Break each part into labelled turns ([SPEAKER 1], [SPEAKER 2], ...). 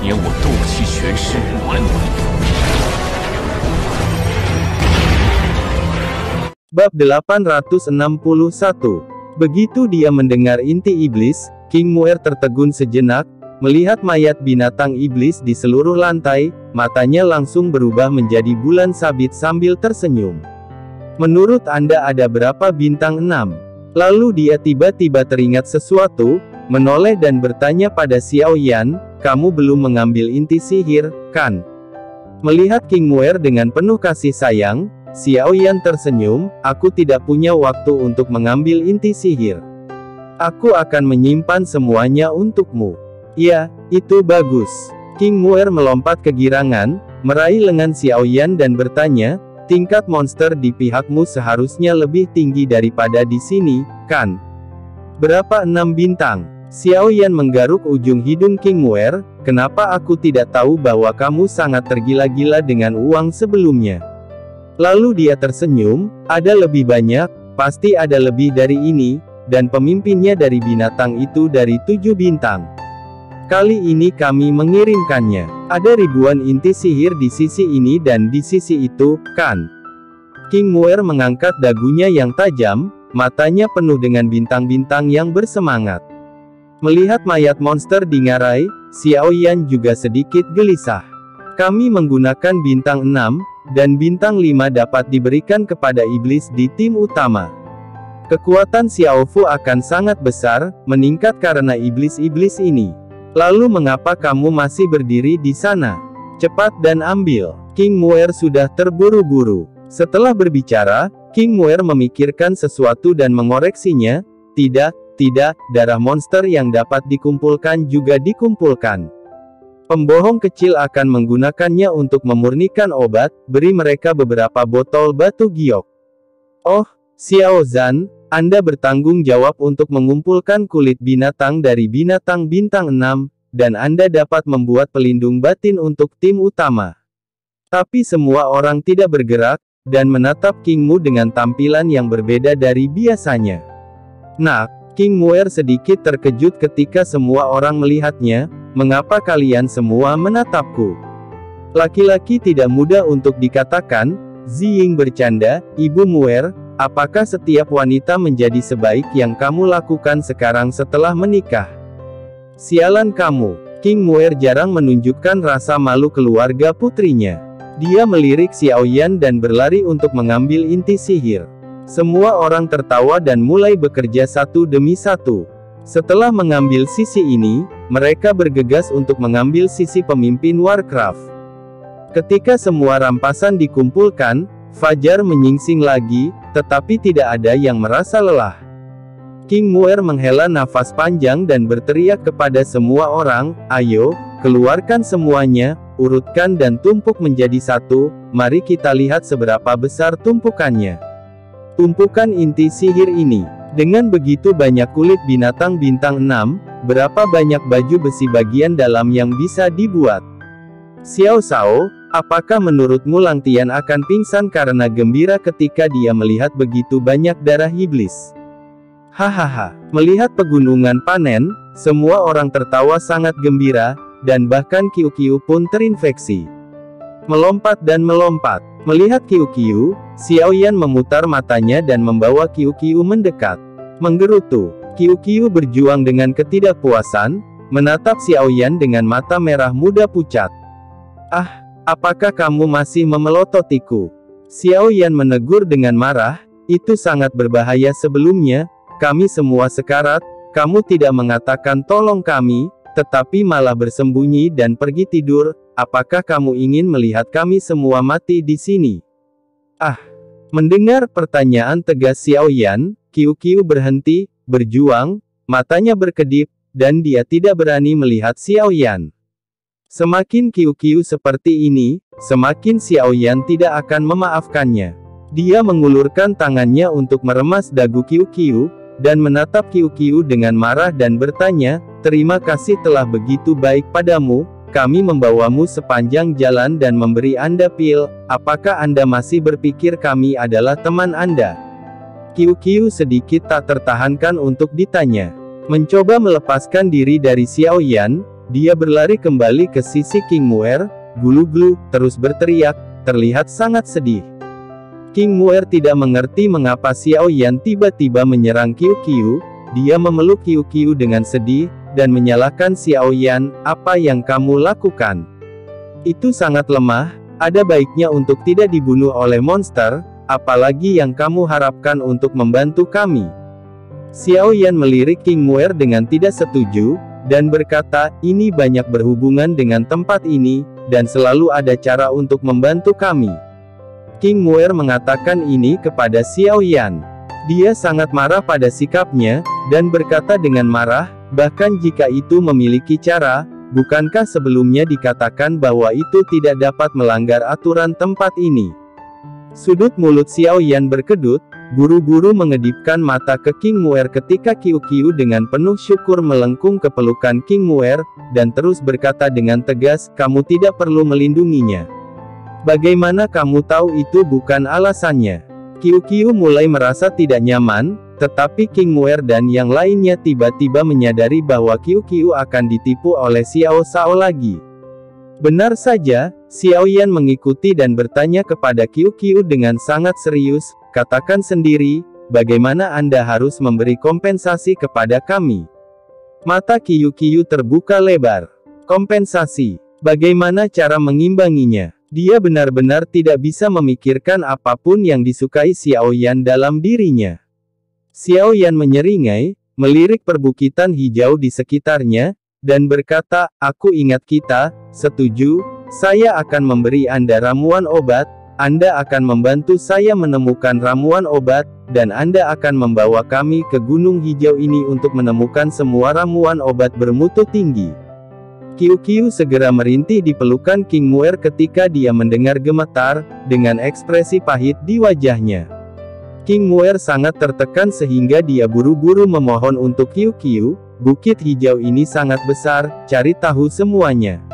[SPEAKER 1] 年我斗气全失，完。
[SPEAKER 2] Bab 861. Begitu dia mendengar inti iblis, King Muer tertegun sejenak, melihat mayat binatang iblis di seluruh lantai, matanya langsung berubah menjadi bulan sabit sambil tersenyum. Menurut Anda ada berapa bintang 6? Lalu dia tiba-tiba teringat sesuatu, menoleh dan bertanya pada Xiao Yan, kamu belum mengambil inti sihir, kan? Melihat King Muer dengan penuh kasih sayang, Xiao Yan tersenyum, aku tidak punya waktu untuk mengambil inti sihir. Aku akan menyimpan semuanya untukmu. Ya, itu bagus. King Muer melompat kegirangan, meraih lengan Xiao Yan dan bertanya, tingkat monster di pihakmu seharusnya lebih tinggi daripada di sini, kan? Berapa 6 bintang? Xiao Yan menggaruk ujung hidung King Muer, kenapa aku tidak tahu bahwa kamu sangat tergila-gila dengan uang sebelumnya? Lalu dia tersenyum, ada lebih banyak, pasti ada lebih dari ini, dan pemimpinnya dari binatang itu dari 7 bintang. Kali ini kami mengirimkannya. Ada ribuan inti sihir di sisi ini dan di sisi itu, kan? King Muer mengangkat dagunya yang tajam, matanya penuh dengan bintang-bintang yang bersemangat. Melihat mayat monster di ngarai, Xiao Yan juga sedikit gelisah. Kami menggunakan bintang 6, dan bintang 5 dapat diberikan kepada iblis di tim utama. Kekuatan Xiao Fu akan sangat besar, meningkat karena iblis-iblis ini. Lalu mengapa kamu masih berdiri di sana? Cepat dan ambil. King Muer sudah terburu-buru. Setelah berbicara, King Muer memikirkan sesuatu dan mengoreksinya, tidak, darah monster yang dapat dikumpulkan juga dikumpulkan. Pembohong kecil akan menggunakannya untuk memurnikan obat, beri mereka beberapa botol batu giok. Oh, Xiao Zhan, Anda bertanggung jawab untuk mengumpulkan kulit binatang dari binatang bintang 6, dan Anda dapat membuat pelindung batin untuk tim utama. Tapi semua orang tidak bergerak, dan menatap King Mu dengan tampilan yang berbeda dari biasanya. Nah, King Muer sedikit terkejut ketika semua orang melihatnya, mengapa kalian semua menatapku? Laki-laki tidak mudah untuk dikatakan, Ziying bercanda, Ibu Muer, apakah setiap wanita menjadi sebaik yang kamu lakukan sekarang setelah menikah? Sialan kamu. King Muer jarang menunjukkan rasa malu keluarga putrinya. Dia melirik Xiao Yan dan berlari untuk mengambil inti sihir. Semua orang tertawa dan mulai bekerja satu demi satu. Setelah mengambil sisi ini, mereka bergegas untuk mengambil sisi pemimpin Warcraft. Ketika semua rampasan dikumpulkan, Fajar menyingsing lagi, tetapi tidak ada yang merasa lelah. King Muer menghela nafas panjang dan berteriak kepada semua orang, ayo, keluarkan semuanya, urutkan dan tumpuk menjadi satu, mari kita lihat seberapa besar tumpukannya. Tumpukan inti sihir ini. Dengan begitu banyak kulit binatang bintang 6, berapa banyak baju besi bagian dalam yang bisa dibuat? Xiao Shao, apakah menurutmu Lang Tian akan pingsan karena gembira ketika dia melihat begitu banyak darah iblis? Hahaha. Melihat pegunungan panen, semua orang tertawa sangat gembira, dan bahkan Qiu pun terinfeksi. Melompat dan melompat. Melihat Qiu, Xiao Yan memutar matanya dan membawa Qiu mendekat. Menggerutu. Qiu berjuang dengan ketidakpuasan, menatap Xiao Yan dengan mata merah muda pucat. Ah, apakah kamu masih memelototiku? Xiao Yan menegur dengan marah, itu sangat berbahaya sebelumnya, kami semua sekarat, kamu tidak mengatakan tolong kami, tetapi malah bersembunyi dan pergi tidur, apakah kamu ingin melihat kami semua mati di sini? Ah! Mendengar pertanyaan tegas Xiao Yan, Qiu berhenti, berjuang, matanya berkedip, dan dia tidak berani melihat Xiao Yan. Semakin Qiu seperti ini, semakin Xiao Yan tidak akan memaafkannya. Dia mengulurkan tangannya untuk meremas dagu Qiu, dan menatap Qiu dengan marah dan bertanya, terima kasih telah begitu baik padamu, kami membawamu sepanjang jalan dan memberi Anda pil, apakah Anda masih berpikir kami adalah teman Anda? Qiu sedikit tak tertahankan untuk ditanya. Mencoba melepaskan diri dari Xiao Yan, dia berlari kembali ke sisi King Muer. Gulu-gulu terus berteriak, terlihat sangat sedih. King Muer tidak mengerti mengapa Xiao Yan tiba-tiba menyerang Qiu Qiu. Dia memeluk Qiu Qiu dengan sedih, dan menyalahkan Xiao Yan, "Apa yang kamu lakukan? Itu sangat lemah, ada baiknya untuk tidak dibunuh oleh monster, apalagi yang kamu harapkan untuk membantu kami." Xiao Yan melirik King Muer dengan tidak setuju, dan berkata, "Ini banyak berhubungan dengan tempat ini, dan selalu ada cara untuk membantu kami." King Muer mengatakan ini kepada Xiao Yan. Dia sangat marah pada sikapnya, dan berkata dengan marah, "Bahkan jika itu memiliki cara, bukankah sebelumnya dikatakan bahwa itu tidak dapat melanggar aturan tempat ini?" Sudut mulut Xiao Yan berkedut, buru-buru mengedipkan mata ke King Muer ketika Qiu Qiu dengan penuh syukur melengkung ke pelukan King Muer, dan terus berkata dengan tegas, "Kamu tidak perlu melindunginya. Bagaimana kamu tahu itu bukan alasannya?" Qiu Qiu mulai merasa tidak nyaman, tetapi King Muer dan yang lainnya tiba-tiba menyadari bahwa Qiu Qiu akan ditipu oleh Xiao Shao lagi. Benar saja, Xiao Yan mengikuti dan bertanya kepada Qiu Qiu dengan sangat serius, "Katakan sendiri, bagaimana Anda harus memberi kompensasi kepada kami?" Mata Qiu Qiu terbuka lebar. "Kompensasi? Bagaimana cara mengimbanginya?" Dia benar-benar tidak bisa memikirkan apapun yang disukai Xiao Yan dalam dirinya. Xiao Yan menyeringai, melirik perbukitan hijau di sekitarnya, dan berkata, "Aku ingat kita, setuju, saya akan memberi Anda ramuan obat, Anda akan membantu saya menemukan ramuan obat, dan Anda akan membawa kami ke Gunung Hijau ini untuk menemukan semua ramuan obat bermutu tinggi." Qiu Qiu segera merintih di pelukan King Muer ketika dia mendengar gemetar, dengan ekspresi pahit di wajahnya. King Muer sangat tertekan sehingga dia buru-buru memohon untuk Qiu Qiu, "Bukit hijau ini sangat besar, cari tahu semuanya."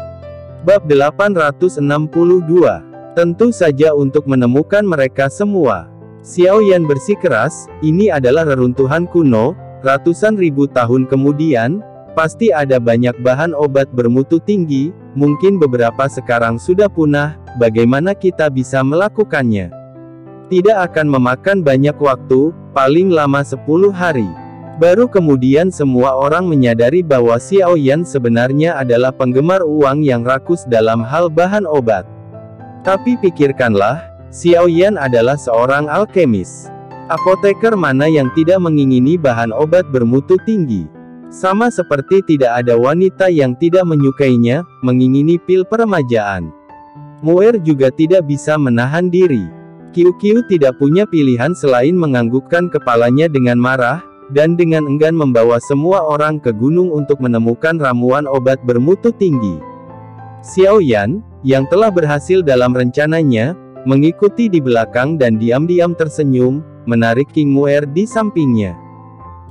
[SPEAKER 2] Bab 862. Tentu saja untuk menemukan mereka semua. Xiao Yan bersikeras, "Ini adalah reruntuhan kuno, ratusan ribu tahun kemudian, pasti ada banyak bahan obat bermutu tinggi, mungkin beberapa sekarang sudah punah, bagaimana kita bisa melakukannya? Tidak akan memakan banyak waktu, paling lama 10 hari. Baru kemudian semua orang menyadari bahwa Xiao Yan sebenarnya adalah penggemar uang yang rakus dalam hal bahan obat. Tapi pikirkanlah, Xiao Yan adalah seorang alkemis. Apoteker mana yang tidak mengingini bahan obat bermutu tinggi? Sama seperti tidak ada wanita yang tidak menyukainya, mengingini pil peremajaan. Muer juga tidak bisa menahan diri. Qiu Qiu tidak punya pilihan selain menganggukkan kepalanya dengan marah, dan dengan enggan membawa semua orang ke gunung untuk menemukan ramuan obat bermutu tinggi. Xiao Yan, yang telah berhasil dalam rencananya, mengikuti di belakang dan diam-diam tersenyum, menarik King Muer di sampingnya.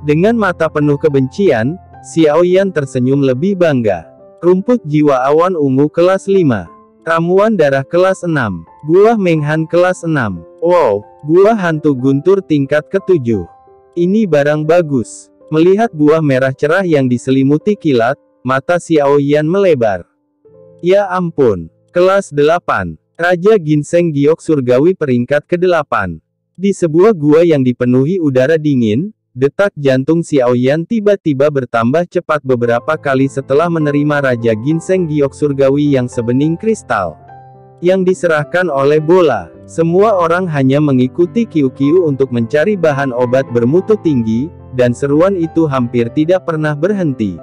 [SPEAKER 2] Dengan mata penuh kebencian, Xiao Yan tersenyum lebih bangga. Rumput jiwa awan ungu kelas 5. Ramuan darah kelas 6. Buah Menghan kelas 6. Wow, buah hantu guntur tingkat ke-7. Ini barang bagus. Melihat buah merah cerah yang diselimuti kilat, mata Xiao Yan melebar. Ya ampun, kelas 8. Raja Ginseng Giok Surgawi peringkat ke-8. Di sebuah gua yang dipenuhi udara dingin, detak jantung Xiao Yan tiba-tiba bertambah cepat beberapa kali setelah menerima Raja Ginseng Giok Surgawi yang sebening kristal, yang diserahkan oleh bola. Semua orang hanya mengikuti Qiu Qiu untuk mencari bahan obat bermutu tinggi, dan seruan itu hampir tidak pernah berhenti.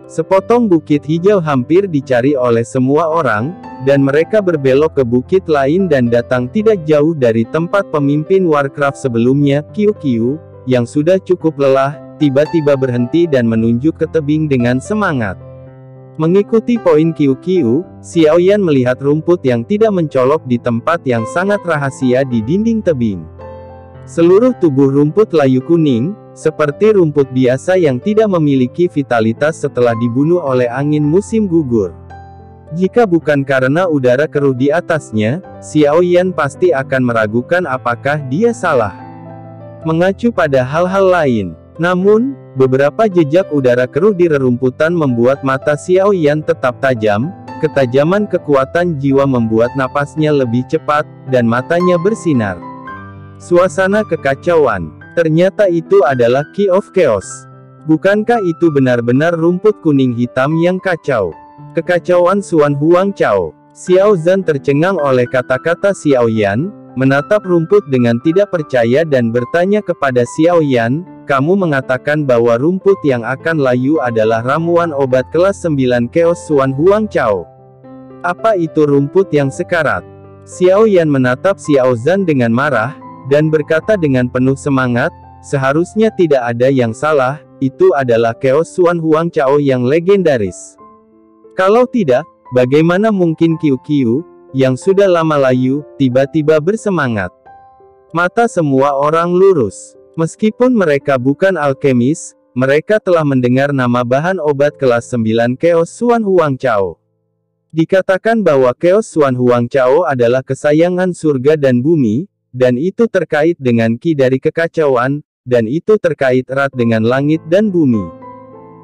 [SPEAKER 2] Sepotong bukit hijau hampir dicari oleh semua orang, dan mereka berbelok ke bukit lain dan datang tidak jauh dari tempat pemimpin Warcraft sebelumnya. Qiu Qiu, yang sudah cukup lelah, tiba-tiba berhenti dan menunjuk ke tebing dengan semangat. Mengikuti poin Qiu Qiu, Xiao Yan melihat rumput yang tidak mencolok di tempat yang sangat rahasia di dinding tebing. Seluruh tubuh rumput layu kuning, seperti rumput biasa yang tidak memiliki vitalitas setelah dibunuh oleh angin musim gugur. Jika bukan karena udara keruh di atasnya, Xiao Yan pasti akan meragukan apakah dia salah. Mengacu pada hal-hal lain, Namun, beberapa jejak udara keruh di rerumputan membuat mata Xiao Yan tetap tajam. Ketajaman kekuatan jiwa membuat napasnya lebih cepat, dan matanya bersinar. Suasana kekacauan. Ternyata itu adalah Key of Chaos. Bukankah itu benar-benar rumput kuning hitam yang kacau? Kekacauan Xuan Huang Chao. Xiao Zhan tercengang oleh kata-kata Xiao Yan, menatap rumput dengan tidak percaya dan bertanya kepada Xiao Yan, kamu mengatakan bahwa rumput yang akan layu adalah ramuan obat kelas 9 Chaos Xuan Huang Chao. Apa itu rumput yang sekarat? Xiao Yan menatap Xiao Zhan dengan marah, dan berkata dengan penuh semangat, seharusnya tidak ada yang salah, itu adalah Chaos Xuan Huang Chao yang legendaris. Kalau tidak, bagaimana mungkin Qiu, yang sudah lama layu, tiba-tiba bersemangat? Mata semua orang lurus. Meskipun mereka bukan alkemis, mereka telah mendengar nama bahan obat kelas 9 Chaos Xuan Huang Chao. Dikatakan bahwa Chaos Xuan Huang Chao adalah kesayangan surga dan bumi, dan itu terkait dengan Qi dari kekacauan, dan itu terkait erat dengan langit dan bumi.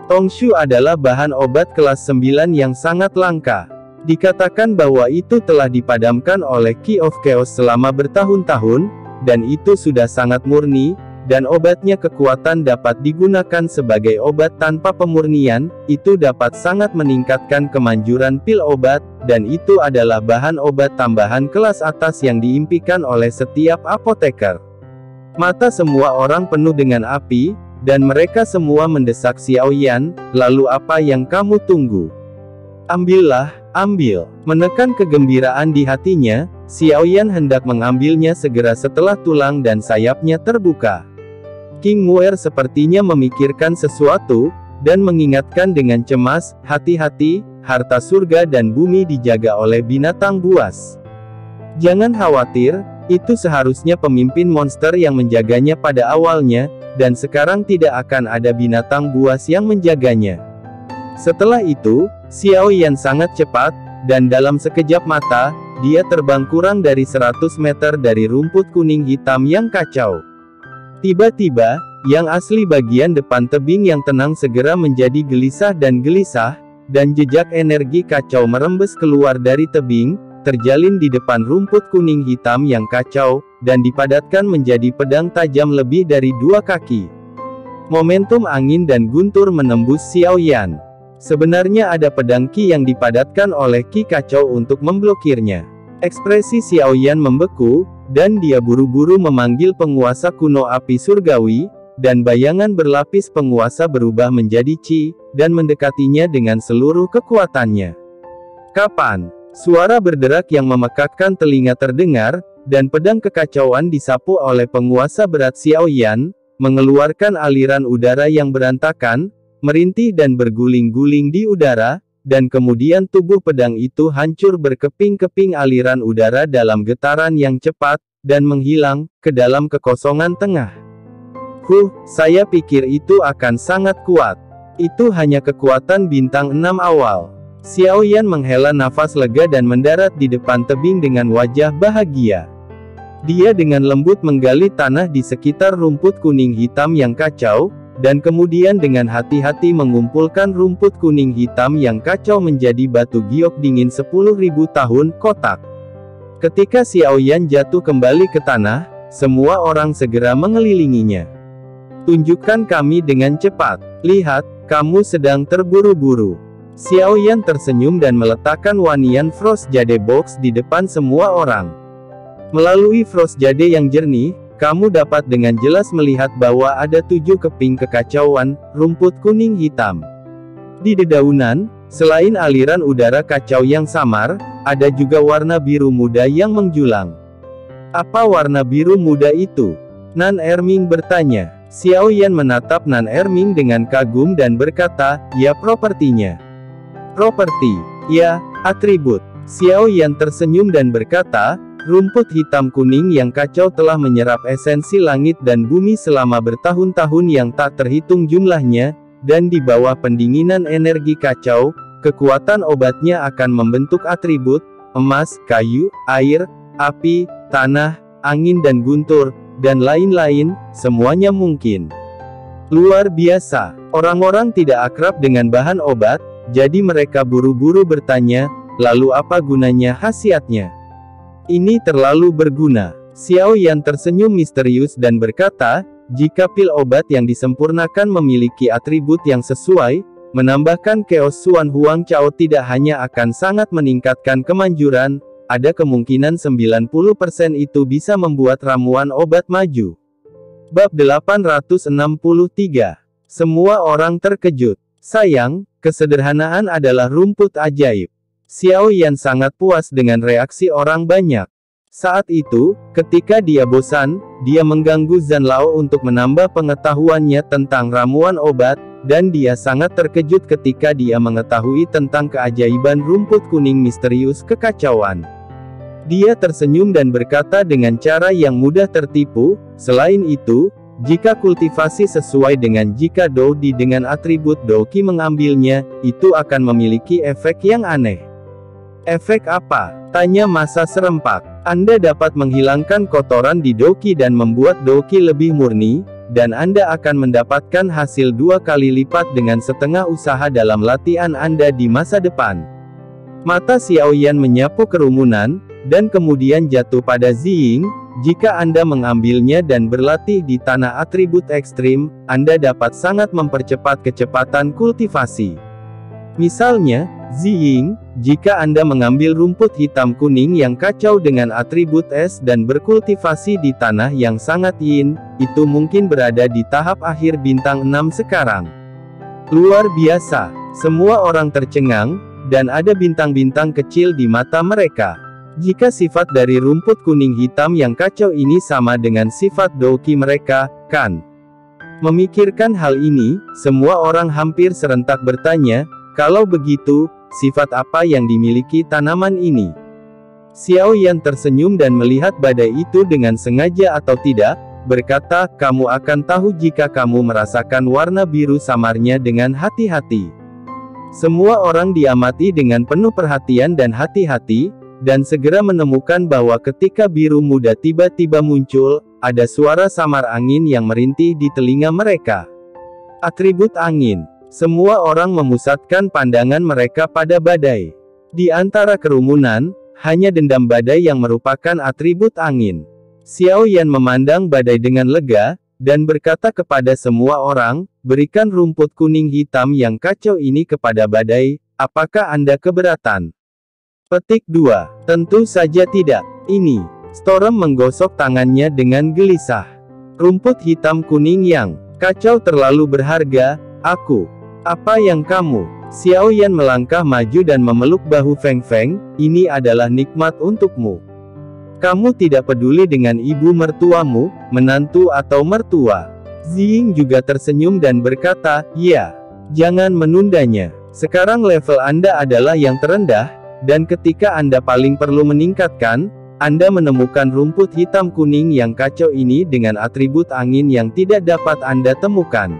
[SPEAKER 2] Tongshu adalah bahan obat kelas 9 yang sangat langka. Dikatakan bahwa itu telah dipadamkan oleh Key of Chaos selama bertahun-tahun, dan itu sudah sangat murni, dan obatnya kekuatan dapat digunakan sebagai obat tanpa pemurnian, itu dapat sangat meningkatkan kemanjuran pil obat, dan itu adalah bahan obat tambahan kelas atas yang diimpikan oleh setiap apoteker. Mata semua orang penuh dengan api, dan mereka semua mendesak Xiao Yan, lalu apa yang kamu tunggu? Ambillah, ambil. Menekan kegembiraan di hatinya, Xiao Yan hendak mengambilnya segera setelah tulang dan sayapnya terbuka. King Muer sepertinya memikirkan sesuatu, dan mengingatkan dengan cemas, hati-hati, harta surga dan bumi dijaga oleh binatang buas. Jangan khawatir, itu seharusnya pemimpin monster yang menjaganya pada awalnya, dan sekarang tidak akan ada binatang buas yang menjaganya. Setelah itu, Xiao Yan sangat cepat, dan dalam sekejap mata, dia terbang kurang dari 100 meter dari rumput kuning hitam yang kacau. Tiba-tiba, yang asli bagian depan tebing yang tenang segera menjadi gelisah, dan jejak energi kacau merembes keluar dari tebing, terjalin di depan rumput kuning hitam yang kacau, dan dipadatkan menjadi pedang tajam lebih dari 2 kaki. Momentum angin dan guntur menembus Xiao Yan. Sebenarnya ada pedang Qi yang dipadatkan oleh Qi kacau untuk memblokirnya. Ekspresi Xiao Yan membeku, dan dia buru-buru memanggil penguasa kuno api surgawi, dan bayangan berlapis penguasa berubah menjadi Qi, dan mendekatinya dengan seluruh kekuatannya. Kapan? Suara berderak yang memekakkan telinga terdengar, dan pedang kekacauan disapu oleh penguasa berat Xiao Yan, mengeluarkan aliran udara yang berantakan, merintih dan berguling-guling di udara, dan kemudian tubuh pedang itu hancur berkeping-keping aliran udara dalam getaran yang cepat, dan menghilang ke dalam kekosongan tengah. Saya pikir itu akan sangat kuat. Itu hanya kekuatan bintang 6 awal. Xiao Yan menghela nafas lega dan mendarat di depan tebing dengan wajah bahagia. Dia dengan lembut menggali tanah di sekitar rumput kuning hitam yang kacau, dan kemudian dengan hati-hati mengumpulkan rumput kuning hitam yang kacau menjadi batu giok dingin 10.000 tahun kotak. Ketika Xiao Yan jatuh kembali ke tanah, semua orang segera mengelilinginya. Tunjukkan kami dengan cepat. Lihat, kamu sedang terburu-buru. Xiao Yan tersenyum dan meletakkan wanian Frost Jade Box di depan semua orang. Melalui Frost Jade yang jernih, kamu dapat dengan jelas melihat bahwa ada 7 keping kekacauan, rumput kuning hitam. Di dedaunan, selain aliran udara kacau yang samar, ada juga warna biru muda yang menjulang. Apa warna biru muda itu? Nan Erming bertanya. Xiao Yan menatap Nan Erming dengan kagum dan berkata, ya propertinya. Properti, ya, atribut. Xiao Yan tersenyum dan berkata, rumput hitam kuning yang kacau telah menyerap esensi langit dan bumi selama bertahun-tahun yang tak terhitung jumlahnya, dan di bawah pendinginan energi kacau, kekuatan obatnya akan membentuk atribut, emas, kayu, air, api, tanah, angin dan guntur, dan lain-lain, semuanya mungkin. Luar biasa. Orang-orang tidak akrab dengan bahan obat, jadi mereka buru-buru bertanya, lalu apa gunanya khasiatnya? Ini terlalu berguna. Xiao Yan tersenyum misterius dan berkata, jika pil obat yang disempurnakan memiliki atribut yang sesuai, menambahkan Chaos Xuan Huang Chao tidak hanya akan sangat meningkatkan kemanjuran, ada kemungkinan 90% itu bisa membuat ramuan obat maju. Bab 863. Semua orang terkejut. Sayang, kesederhanaan adalah rumput ajaib. Xiao Yan sangat puas dengan reaksi orang banyak. Saat itu, ketika dia bosan, dia mengganggu Zhan Lao untuk menambah pengetahuannya tentang ramuan obat, dan dia sangat terkejut ketika dia mengetahui tentang keajaiban rumput kuning misterius kekacauan. Dia tersenyum dan berkata dengan cara yang mudah tertipu, selain itu, jika kultivasi sesuai dengan jika Dou Di dengan atribut Dou Qi mengambilnya, itu akan memiliki efek yang aneh. Efek apa? Tanya masa serempak. Anda dapat menghilangkan kotoran di Dou Qi dan membuat Dou Qi lebih murni, dan Anda akan mendapatkan hasil 2 kali lipat dengan setengah usaha dalam latihan Anda di masa depan. Mata Xiao Yan menyapu kerumunan, dan kemudian jatuh pada Ziying. Jika Anda mengambilnya dan berlatih di tanah atribut ekstrim, Anda dapat sangat mempercepat kecepatan kultivasi. Misalnya, Ziying, jika Anda mengambil rumput hitam kuning yang kacau dengan atribut es dan berkultivasi di tanah yang sangat yin, itu mungkin berada di tahap akhir bintang 6 sekarang. Luar biasa. Semua orang tercengang, dan ada bintang-bintang kecil di mata mereka. Jika sifat dari rumput kuning hitam yang kacau ini sama dengan sifat Dou Qi mereka, kan? Memikirkan hal ini, semua orang hampir serentak bertanya, kalau begitu, sifat apa yang dimiliki tanaman ini? Xiao Yan tersenyum dan melihat badai itu dengan sengaja atau tidak, berkata, kamu akan tahu jika kamu merasakan warna biru samarnya dengan hati-hati. Semua orang diamati dengan penuh perhatian dan hati-hati, dan segera menemukan bahwa ketika biru muda tiba-tiba muncul, ada suara samar angin yang merintih di telinga mereka. Atribut angin. Semua orang memusatkan pandangan mereka pada badai. Di antara kerumunan, hanya dendam badai yang merupakan atribut angin. Xiao Yan memandang badai dengan lega, dan berkata kepada semua orang, berikan rumput kuning hitam yang kacau ini kepada badai, apakah Anda keberatan? Petik 2. Tentu saja tidak. Ini. Storm menggosok tangannya dengan gelisah. Rumput hitam kuning yang kacau terlalu berharga, aku. Apa yang kamu? Xiao Yan melangkah maju dan memeluk bahu Feng Feng, ini adalah nikmat untukmu. Kamu tidak peduli dengan ibu mertuamu, menantu atau mertua. Ziying juga tersenyum dan berkata, ya. Jangan menundanya. Sekarang level Anda adalah yang terendah, dan ketika Anda paling perlu meningkatkan, Anda menemukan rumput hitam kuning yang kacau ini dengan atribut angin yang tidak dapat Anda temukan.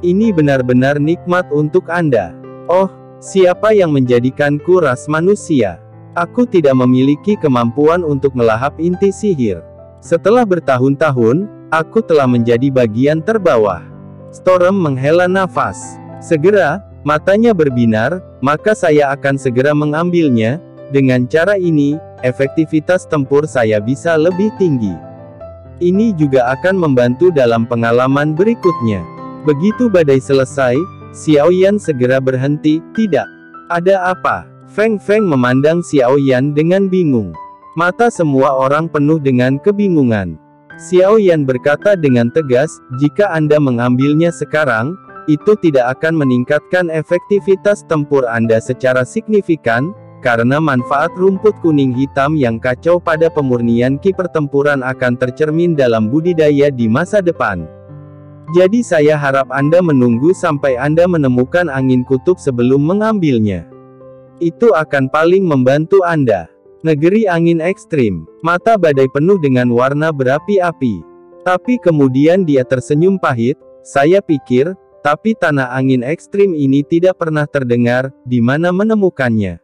[SPEAKER 2] Ini benar-benar nikmat untuk Anda. Oh, siapa yang menjadikanku ras manusia? Aku tidak memiliki kemampuan untuk melahap inti sihir. Setelah bertahun-tahun, aku telah menjadi bagian terbawah. Storm menghela nafas. Segera, matanya berbinar, maka saya akan segera mengambilnya. Dengan cara ini, efektivitas tempur saya bisa lebih tinggi. Ini juga akan membantu dalam pengalaman berikutnya. Begitu badai selesai, Xiao Yan segera berhenti. Tidak. Ada apa? Feng Feng memandang Xiao Yan dengan bingung. Mata semua orang penuh dengan kebingungan. Xiao Yan berkata dengan tegas, jika Anda mengambilnya sekarang, itu tidak akan meningkatkan efektivitas tempur Anda secara signifikan, karena manfaat rumput kuning hitam yang kacau pada pemurnian ki pertempuran akan tercermin dalam budidaya di masa depan. Jadi saya harap Anda menunggu sampai Anda menemukan angin kutub sebelum mengambilnya. Itu akan paling membantu Anda. Negeri angin ekstrim. Mata badai penuh dengan warna berapi-api. Tapi kemudian dia tersenyum pahit, saya pikir, tapi tanah angin ekstrim ini tidak pernah terdengar, di mana menemukannya.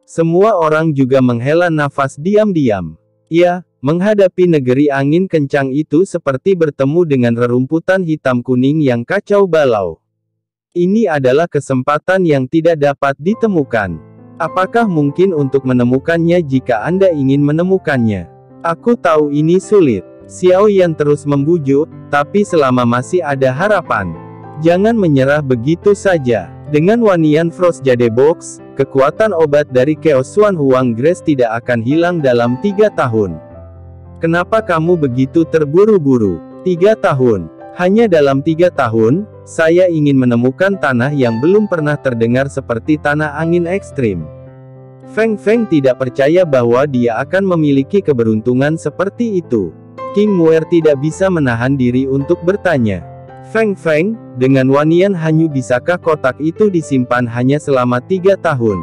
[SPEAKER 2] Semua orang juga menghela nafas diam-diam. Ya, Menghadapi negeri angin kencang itu seperti bertemu dengan rerumputan hitam kuning yang kacau balau. Ini adalah kesempatan yang tidak dapat ditemukan. Apakah mungkin untuk menemukannya jika Anda ingin menemukannya? Aku tahu ini sulit. Xiao Yan terus membujuk, tapi selama masih ada harapan. Jangan menyerah begitu saja. Dengan Wanian Frost Jade Box, kekuatan obat dari Chaos Swan Huang Grace tidak akan hilang dalam 3 tahun. Kenapa kamu begitu terburu-buru? 3 tahun. Hanya dalam 3 tahun, saya ingin menemukan tanah yang belum pernah terdengar seperti tanah angin ekstrim. Feng Feng tidak percaya bahwa dia akan memiliki keberuntungan seperti itu. King Muer tidak bisa menahan diri untuk bertanya. Feng Feng, dengan Wanian Hanyu bisakah kotak itu disimpan hanya selama 3 tahun?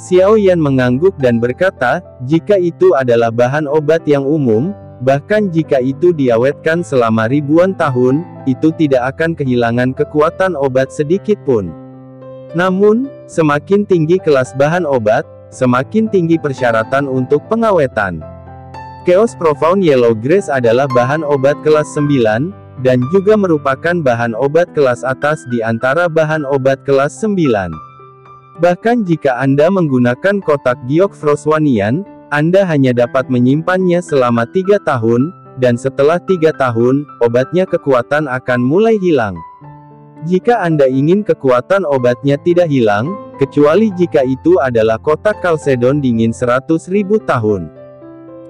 [SPEAKER 2] Xiao Yan mengangguk dan berkata, jika itu adalah bahan obat yang umum, bahkan jika itu diawetkan selama ribuan tahun, itu tidak akan kehilangan kekuatan obat sedikit pun. Namun, semakin tinggi kelas bahan obat, semakin tinggi persyaratan untuk pengawetan. Chaos Profound Yellow Grace adalah bahan obat kelas 9, dan juga merupakan bahan obat kelas atas di antara bahan obat kelas 9. Bahkan jika Anda menggunakan kotak giok Frost Wanian, Anda hanya dapat menyimpannya selama 3 tahun, dan setelah 3 tahun, obatnya kekuatan akan mulai hilang. Jika Anda ingin kekuatan obatnya tidak hilang, kecuali jika itu adalah kotak Kalsedon dingin 100.000 tahun.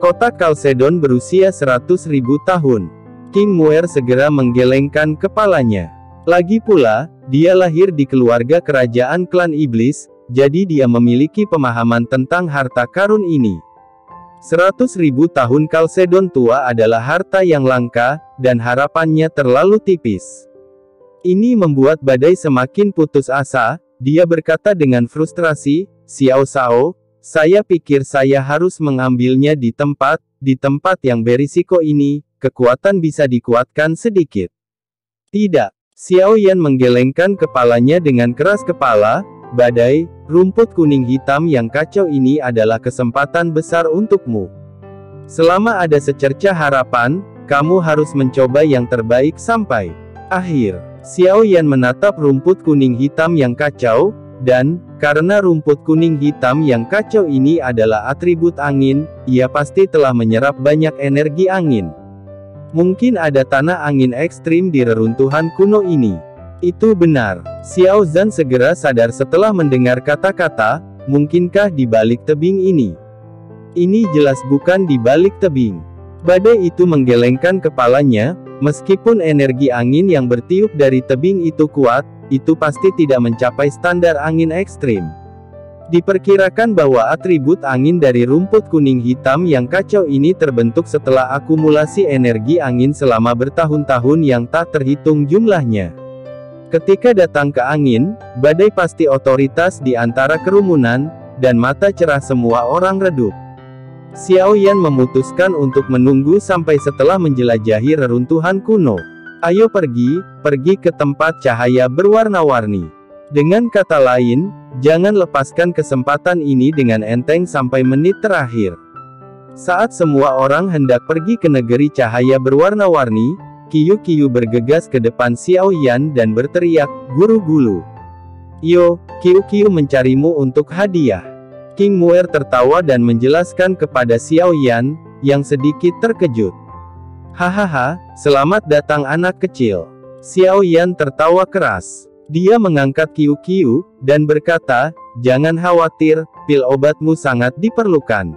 [SPEAKER 2] Kotak Kalsedon berusia 100.000 tahun. King Muer segera menggelengkan kepalanya. Lagi pula, dia lahir di keluarga kerajaan klan iblis, jadi dia memiliki pemahaman tentang harta karun ini. 100.000 tahun Kalsedon tua adalah harta yang langka, dan harapannya terlalu tipis. Ini membuat Badai semakin putus asa. Dia berkata dengan frustrasi, Xiao Shao, saya pikir saya harus mengambilnya di tempat yang berisiko ini, kekuatan bisa dikuatkan sedikit. Tidak. Xiao Yan menggelengkan kepalanya dengan keras kepala, Badai, rumput kuning hitam yang kacau ini adalah kesempatan besar untukmu. Selama ada secercah harapan, kamu harus mencoba yang terbaik sampai akhir. Xiao Yan menatap rumput kuning hitam yang kacau, dan, karena rumput kuning hitam yang kacau ini adalah atribut angin, ia pasti telah menyerap banyak energi angin. Mungkin ada tanah angin ekstrim di reruntuhan kuno ini. Itu benar. Xiao Zhan segera sadar setelah mendengar kata-kata, mungkinkah di balik tebing ini? Ini jelas bukan di balik tebing. Badai itu menggelengkan kepalanya, meskipun energi angin yang bertiup dari tebing itu kuat, itu pasti tidak mencapai standar angin ekstrim. Diperkirakan bahwa atribut angin dari rumput kuning hitam yang kacau ini terbentuk setelah akumulasi energi angin selama bertahun-tahun yang tak terhitung jumlahnya. Ketika datang ke angin, badai pasti otoritas di antara kerumunan, dan mata cerah semua orang redup. Xiao Yan memutuskan untuk menunggu sampai setelah menjelajahi reruntuhan kuno. Ayo pergi ke tempat cahaya berwarna-warni. Dengan kata lain, jangan lepaskan kesempatan ini dengan enteng sampai menit terakhir. Saat semua orang hendak pergi ke negeri cahaya berwarna-warni, Kiyu bergegas ke depan Xiao Yan dan berteriak, "Guru-guru! Yo, Kiyu mencarimu untuk hadiah." King Muer tertawa dan menjelaskan kepada Xiao Yan, yang sedikit terkejut. "Hahaha, selamat datang anak kecil." Xiao Yan tertawa keras. Dia mengangkat Kiyu, dan berkata, "Jangan khawatir, pil obatmu sangat diperlukan."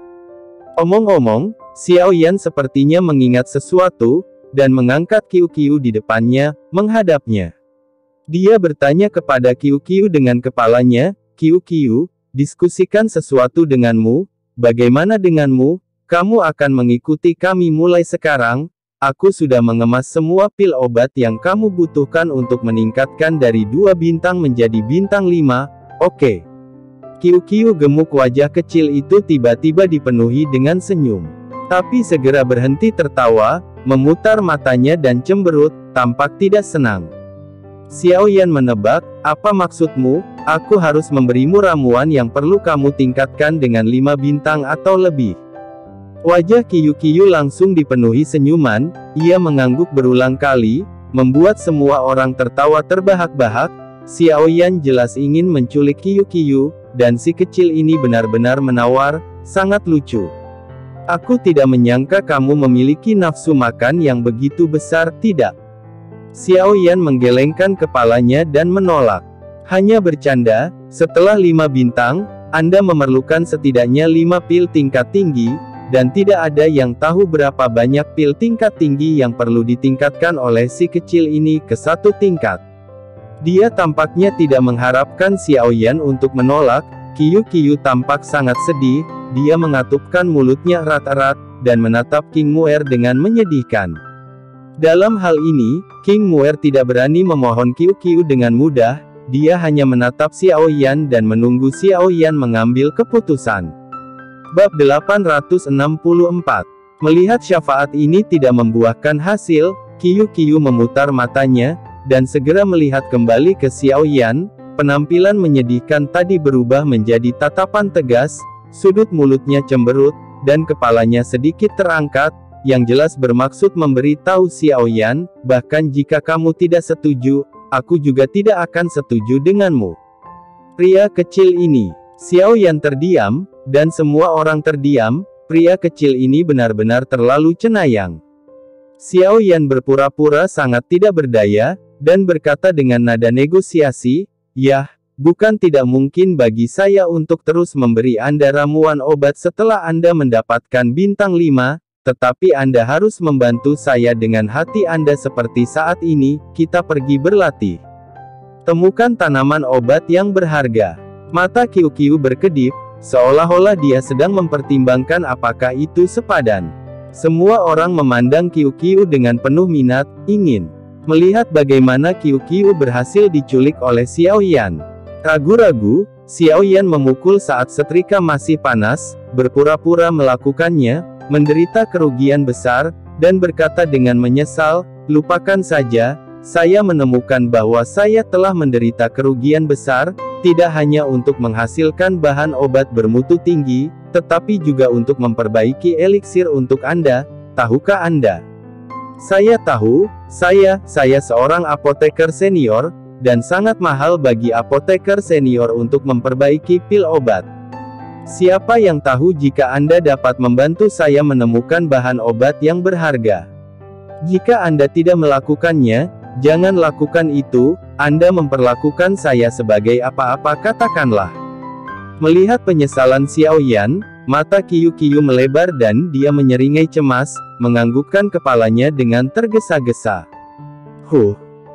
[SPEAKER 2] Omong-omong, Xiao Yan sepertinya mengingat sesuatu, dan mengangkat Kiyu di depannya, menghadapnya. Dia bertanya kepada Kiyu dengan kepalanya, "Kiyu, diskusikan sesuatu denganmu, bagaimana denganmu? Kamu akan mengikuti kami mulai sekarang. Aku sudah mengemas semua pil obat yang kamu butuhkan untuk meningkatkan dari 2 bintang menjadi bintang 5, oke?" Kiyu gemuk wajah kecil itu tiba-tiba dipenuhi dengan senyum. Tapi segera berhenti tertawa, memutar matanya dan cemberut, tampak tidak senang. Xiao Yan menebak, "Apa maksudmu? Aku harus memberimu ramuan yang perlu kamu tingkatkan dengan 5 bintang atau lebih." Wajah Qiu langsung dipenuhi senyuman, ia mengangguk berulang kali, membuat semua orang tertawa terbahak-bahak. Xiaoyan jelas ingin menculik Qiu, dan si kecil ini benar-benar menawar, sangat lucu. Aku tidak menyangka kamu memiliki nafsu makan yang begitu besar, tidak? Xiaoyan menggelengkan kepalanya dan menolak. Hanya bercanda, setelah 5 bintang, Anda memerlukan setidaknya 5 pil tingkat tinggi, dan tidak ada yang tahu berapa banyak pil tingkat tinggi yang perlu ditingkatkan oleh si kecil ini ke 1 tingkat. Dia tampaknya tidak mengharapkan Xiaoyan untuk menolak. Qiu tampak sangat sedih, dia mengatupkan mulutnya erat-erat, dan menatap King Muer dengan menyedihkan. Dalam hal ini, King Muer tidak berani memohon Qiu dengan mudah, dia hanya menatap Xiaoyan dan menunggu Xiaoyan mengambil keputusan. Bab 864. Melihat syafaat ini tidak membuahkan hasil, Qiu memutar matanya, dan segera melihat kembali ke Xiaoyan. Penampilan menyedihkan tadi berubah menjadi tatapan tegas, sudut mulutnya cemberut, dan kepalanya sedikit terangkat, yang jelas bermaksud memberi tahu Xiaoyan, bahkan jika kamu tidak setuju, aku juga tidak akan setuju denganmu. Pria kecil ini. Xiaoyan terdiam, dan semua orang terdiam. Pria kecil ini benar-benar terlalu cenayang. Xiaoyan berpura-pura sangat tidak berdaya, dan berkata dengan nada negosiasi, "Yah, bukan tidak mungkin bagi saya untuk terus memberi Anda ramuan obat setelah Anda mendapatkan bintang 5, tetapi Anda harus membantu saya dengan hati Anda seperti saat ini, kita pergi berlatih. Temukan tanaman obat yang berharga." Mata Qiu berkedip, seolah-olah dia sedang mempertimbangkan apakah itu sepadan. Semua orang memandang Qiu dengan penuh minat, ingin melihat bagaimana Qiu berhasil diculik oleh Xiaoyan. Ragu-ragu, Xiaoyan memukul saat setrika masih panas, berpura-pura melakukannya, menderita kerugian besar, dan berkata dengan menyesal, "Lupakan saja, saya menemukan bahwa saya telah menderita kerugian besar, tidak hanya untuk menghasilkan bahan obat bermutu tinggi, tetapi juga untuk memperbaiki eliksir untuk Anda, tahukah Anda? Saya tahu, saya seorang apoteker senior, dan sangat mahal bagi apoteker senior untuk memperbaiki pil obat. Siapa yang tahu jika Anda dapat membantu saya menemukan bahan obat yang berharga? Jika Anda tidak melakukannya, jangan lakukan itu, Anda memperlakukan saya sebagai apa-apa katakanlah." Melihat penyesalan Xiaoyan, mata Qiu melebar dan dia menyeringai cemas, menganggukkan kepalanya dengan tergesa-gesa.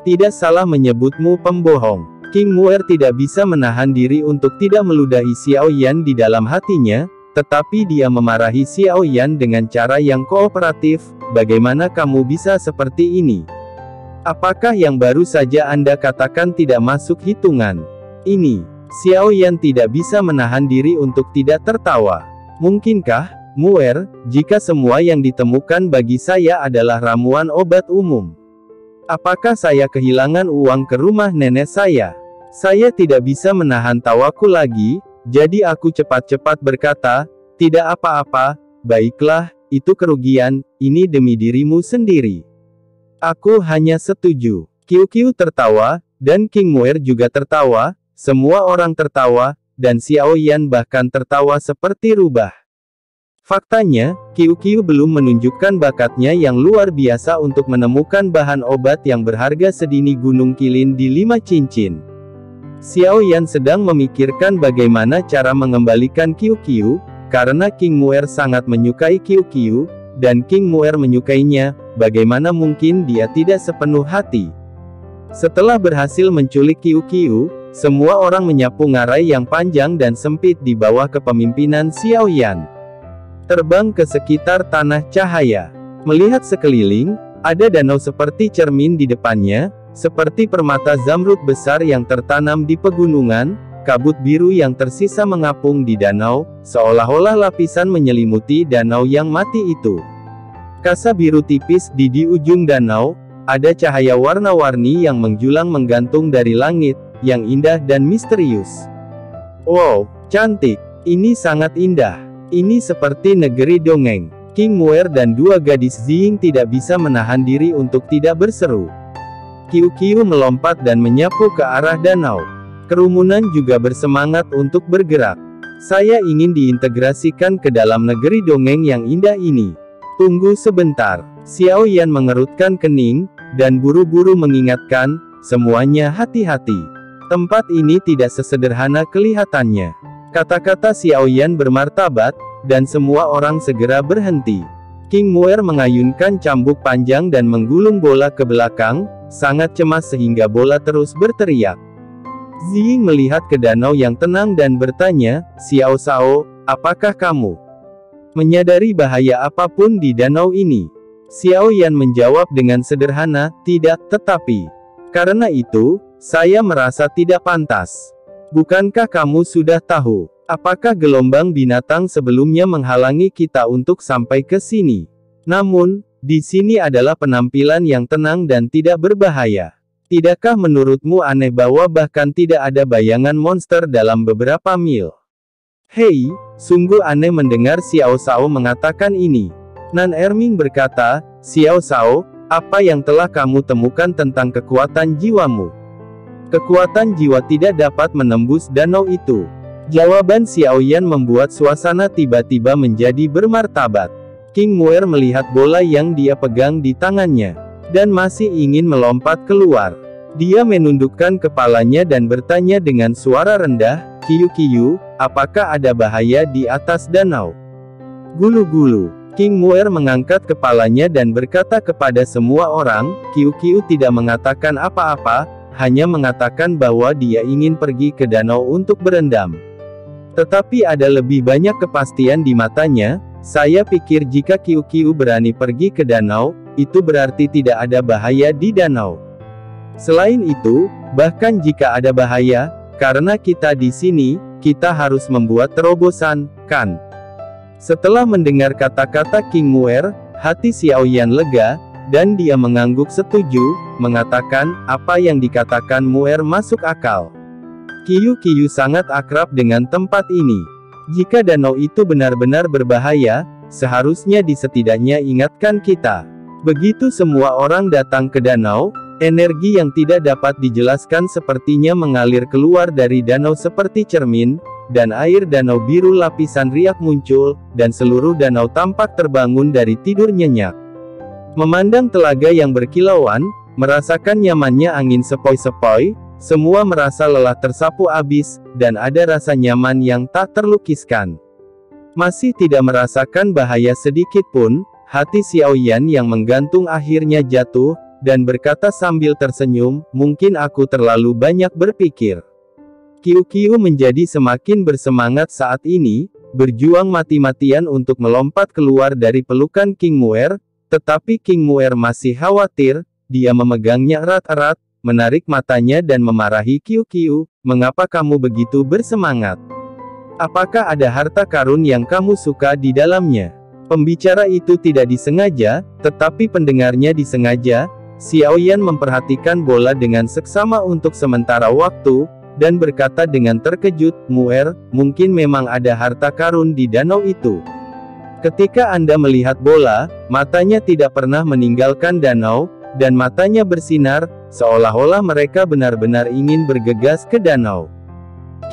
[SPEAKER 2] Tidak salah menyebutmu pembohong. King Muer tidak bisa menahan diri untuk tidak meludahi Xiaoyan di dalam hatinya, tetapi dia memarahi Xiaoyan dengan cara yang kooperatif. "Bagaimana kamu bisa seperti ini? Apakah yang baru saja Anda katakan tidak masuk hitungan ini?" Xiaoyan tidak bisa menahan diri untuk tidak tertawa. "Mungkinkah, Muer, jika semua yang ditemukan bagi saya adalah ramuan obat umum? Apakah saya kehilangan uang ke rumah nenek saya?" Saya tidak bisa menahan tawaku lagi, jadi aku cepat-cepat berkata, "Tidak apa-apa, baiklah, itu kerugian, ini demi dirimu sendiri. Aku hanya setuju." Qiu tertawa, dan King Muer juga tertawa, semua orang tertawa, dan Xiaoyan bahkan tertawa seperti rubah. Faktanya, Qiu belum menunjukkan bakatnya yang luar biasa untuk menemukan bahan obat yang berharga sedini gunung kilin di 5 cincin. Xiaoyan sedang memikirkan bagaimana cara mengembalikan Qiu, karena King Muer sangat menyukai Qiu, dan King Muer menyukainya, bagaimana mungkin dia tidak sepenuh hati. Setelah berhasil menculik Qiu, semua orang menyapu ngarai yang panjang dan sempit di bawah kepemimpinan Xiaoyan. Terbang ke sekitar tanah cahaya. Melihat sekeliling, ada danau seperti cermin di depannya, seperti permata zamrud besar yang tertanam di pegunungan, kabut biru yang tersisa mengapung di danau, seolah-olah lapisan menyelimuti danau yang mati itu. Kasa biru tipis di ujung danau, ada cahaya warna-warni yang menjulang menggantung dari langit, yang indah dan misterius. "Wow, cantik! Ini sangat indah. Ini seperti negeri dongeng." King Muer dan dua gadis Ziying tidak bisa menahan diri untuk tidak berseru. Qiu melompat dan menyapu ke arah danau. Kerumunan juga bersemangat untuk bergerak. Saya ingin diintegrasikan ke dalam negeri dongeng yang indah ini. Tunggu sebentar. Xiao Yan mengerutkan kening, dan buru-buru mengingatkan, semuanya hati-hati. Tempat ini tidak sesederhana kelihatannya. Kata-kata Xiao Yan bermartabat, dan semua orang segera berhenti. King Muer mengayunkan cambuk panjang dan menggulung bola ke belakang, sangat cemas sehingga bola terus berteriak. Ziying melihat ke danau yang tenang dan bertanya, Xiao Shao, apakah kamu menyadari bahaya apapun di danau ini? Xiao Yan menjawab dengan sederhana, tidak, tetapi karena itu, saya merasa tidak pantas. Bukankah kamu sudah tahu? Apakah gelombang binatang sebelumnya menghalangi kita untuk sampai ke sini? Namun, di sini adalah penampilan yang tenang dan tidak berbahaya. Tidakkah menurutmu aneh bahwa bahkan tidak ada bayangan monster dalam beberapa mil? Hei, sungguh aneh mendengar Xiao Shao mengatakan ini. Nan Erming berkata, Xiao Shao, apa yang telah kamu temukan tentang kekuatan jiwamu? Kekuatan jiwa tidak dapat menembus danau itu. Jawaban Xiao Yan membuat suasana tiba-tiba menjadi bermartabat. King Muer melihat bola yang dia pegang di tangannya, dan masih ingin melompat keluar. Dia menundukkan kepalanya dan bertanya dengan suara rendah, Qiu, apakah ada bahaya di atas danau? Gulu-gulu. King Muer mengangkat kepalanya dan berkata kepada semua orang, Qiu tidak mengatakan apa-apa, hanya mengatakan bahwa dia ingin pergi ke danau untuk berendam. Tetapi ada lebih banyak kepastian di matanya. Saya pikir jika Qiu berani pergi ke danau, itu berarti tidak ada bahaya di danau. Selain itu, bahkan jika ada bahaya, karena kita di sini, kita harus membuat terobosan, kan? Setelah mendengar kata-kata King Muer, hati Xiao Yan lega, dan dia mengangguk setuju, mengatakan, apa yang dikatakan Muer masuk akal. Qiu sangat akrab dengan tempat ini. Jika danau itu benar-benar berbahaya, seharusnya setidaknya ingatkan kita. Begitu semua orang datang ke danau, energi yang tidak dapat dijelaskan sepertinya mengalir keluar dari danau seperti cermin, dan air danau biru lapisan riak muncul, dan seluruh danau tampak terbangun dari tidur nyenyak. Memandang telaga yang berkilauan, merasakan nyamannya angin sepoi-sepoi, semua merasa lelah tersapu abis, dan ada rasa nyaman yang tak terlukiskan. Masih tidak merasakan bahaya sedikit pun, hati Xiao Yan yang menggantung akhirnya jatuh, dan berkata sambil tersenyum, mungkin aku terlalu banyak berpikir. Qiu menjadi semakin bersemangat saat ini, berjuang mati-matian untuk melompat keluar dari pelukan King Muer, tetapi King Muer masih khawatir, dia memegangnya erat-erat, menarik matanya dan memarahi Qiu, mengapa kamu begitu bersemangat? Apakah ada harta karun yang kamu suka di dalamnya? Pembicara itu tidak disengaja, tetapi pendengarnya disengaja. Xiao Yan memperhatikan bola dengan seksama untuk sementara waktu, dan berkata dengan terkejut, Muer, mungkin memang ada harta karun di danau itu. Ketika Anda melihat bola, matanya tidak pernah meninggalkan danau, dan matanya bersinar, seolah-olah mereka benar-benar ingin bergegas ke danau.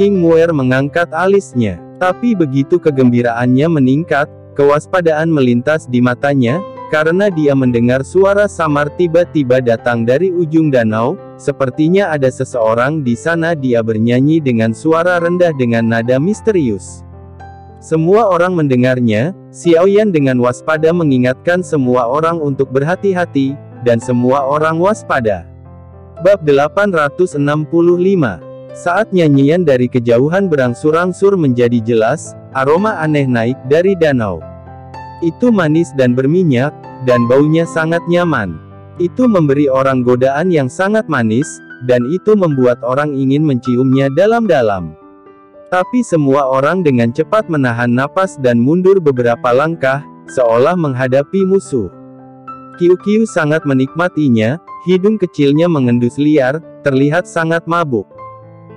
[SPEAKER 2] King Muer mengangkat alisnya, tapi begitu kegembiraannya meningkat, kewaspadaan melintas di matanya, karena dia mendengar suara samar tiba-tiba datang dari ujung danau, sepertinya ada seseorang di sana. Dia bernyanyi dengan suara rendah dengan nada misterius. Semua orang mendengarnya. Xiao Yan dengan waspada mengingatkan semua orang untuk berhati-hati, dan semua orang waspada. Bab 865. Saat nyanyian dari kejauhan berangsur-angsur menjadi jelas, aroma aneh naik dari danau. Itu manis dan berminyak, dan baunya sangat nyaman. Itu memberi orang godaan yang sangat manis, dan itu membuat orang ingin menciumnya dalam-dalam. Tapi semua orang dengan cepat menahan napas dan mundur beberapa langkah, seolah menghadapi musuh. Qiu sangat menikmatinya, hidung kecilnya mengendus liar, terlihat sangat mabuk.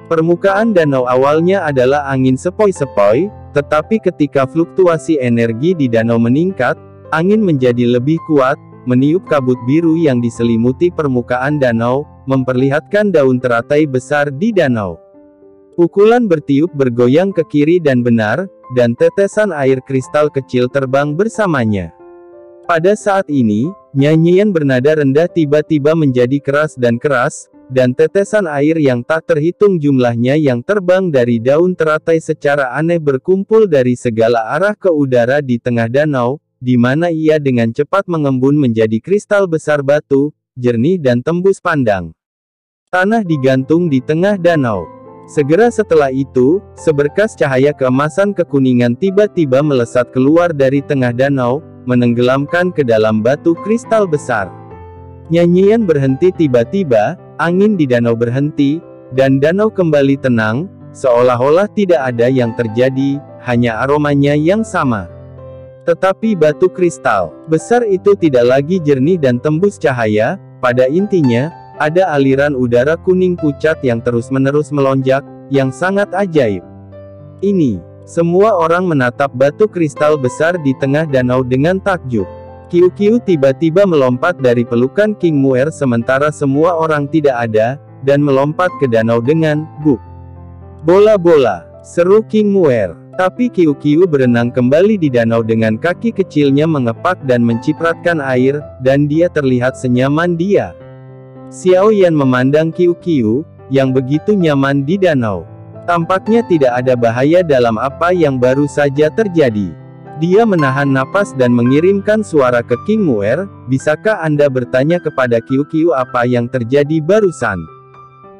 [SPEAKER 2] Permukaan danau awalnya adalah angin sepoi-sepoi, tetapi ketika fluktuasi energi di danau meningkat, Angin menjadi lebih kuat, meniup kabut biru yang diselimuti permukaan danau, memperlihatkan daun teratai besar di danau. Pukulan bertiup bergoyang ke kiri dan benar, dan tetesan air kristal kecil terbang bersamanya. Pada saat ini, nyanyian bernada rendah tiba-tiba menjadi keras, dan tetesan air yang tak terhitung jumlahnya yang terbang dari daun teratai secara aneh berkumpul dari segala arah ke udara di tengah danau, di mana ia dengan cepat mengembun menjadi kristal besar batu, jernih dan tembus pandang. Tanah digantung di tengah danau. Segera setelah itu, seberkas cahaya keemasan kekuningan tiba-tiba melesat keluar dari tengah danau, menenggelamkan ke dalam batu kristal besar. Nyanyian berhenti tiba-tiba, angin di danau berhenti, dan danau kembali tenang, seolah-olah tidak ada yang terjadi, hanya aromanya yang sama. Tetapi batu kristal besar itu tidak lagi jernih dan tembus cahaya, pada intinya, ada aliran udara kuning pucat yang terus-menerus melonjak, yang sangat ajaib. Ini, semua orang menatap batu kristal besar di tengah danau dengan takjub. Qiu-Qiu tiba-tiba melompat dari pelukan King Muer sementara semua orang tidak ada, dan melompat ke danau dengan, "Buk! Bola-bola!" seru King Muer. Tapi Qiu-Qiu berenang kembali di danau dengan kaki kecilnya mengepak dan mencipratkan air, dan dia terlihat senyaman dia. Xiao Yan memandang Qiu-Qiu, yang begitu nyaman di danau. Tampaknya tidak ada bahaya dalam apa yang baru saja terjadi. Dia menahan napas dan mengirimkan suara ke King Muer, "Bisakah Anda bertanya kepada Qiu-Qiu apa yang terjadi barusan?"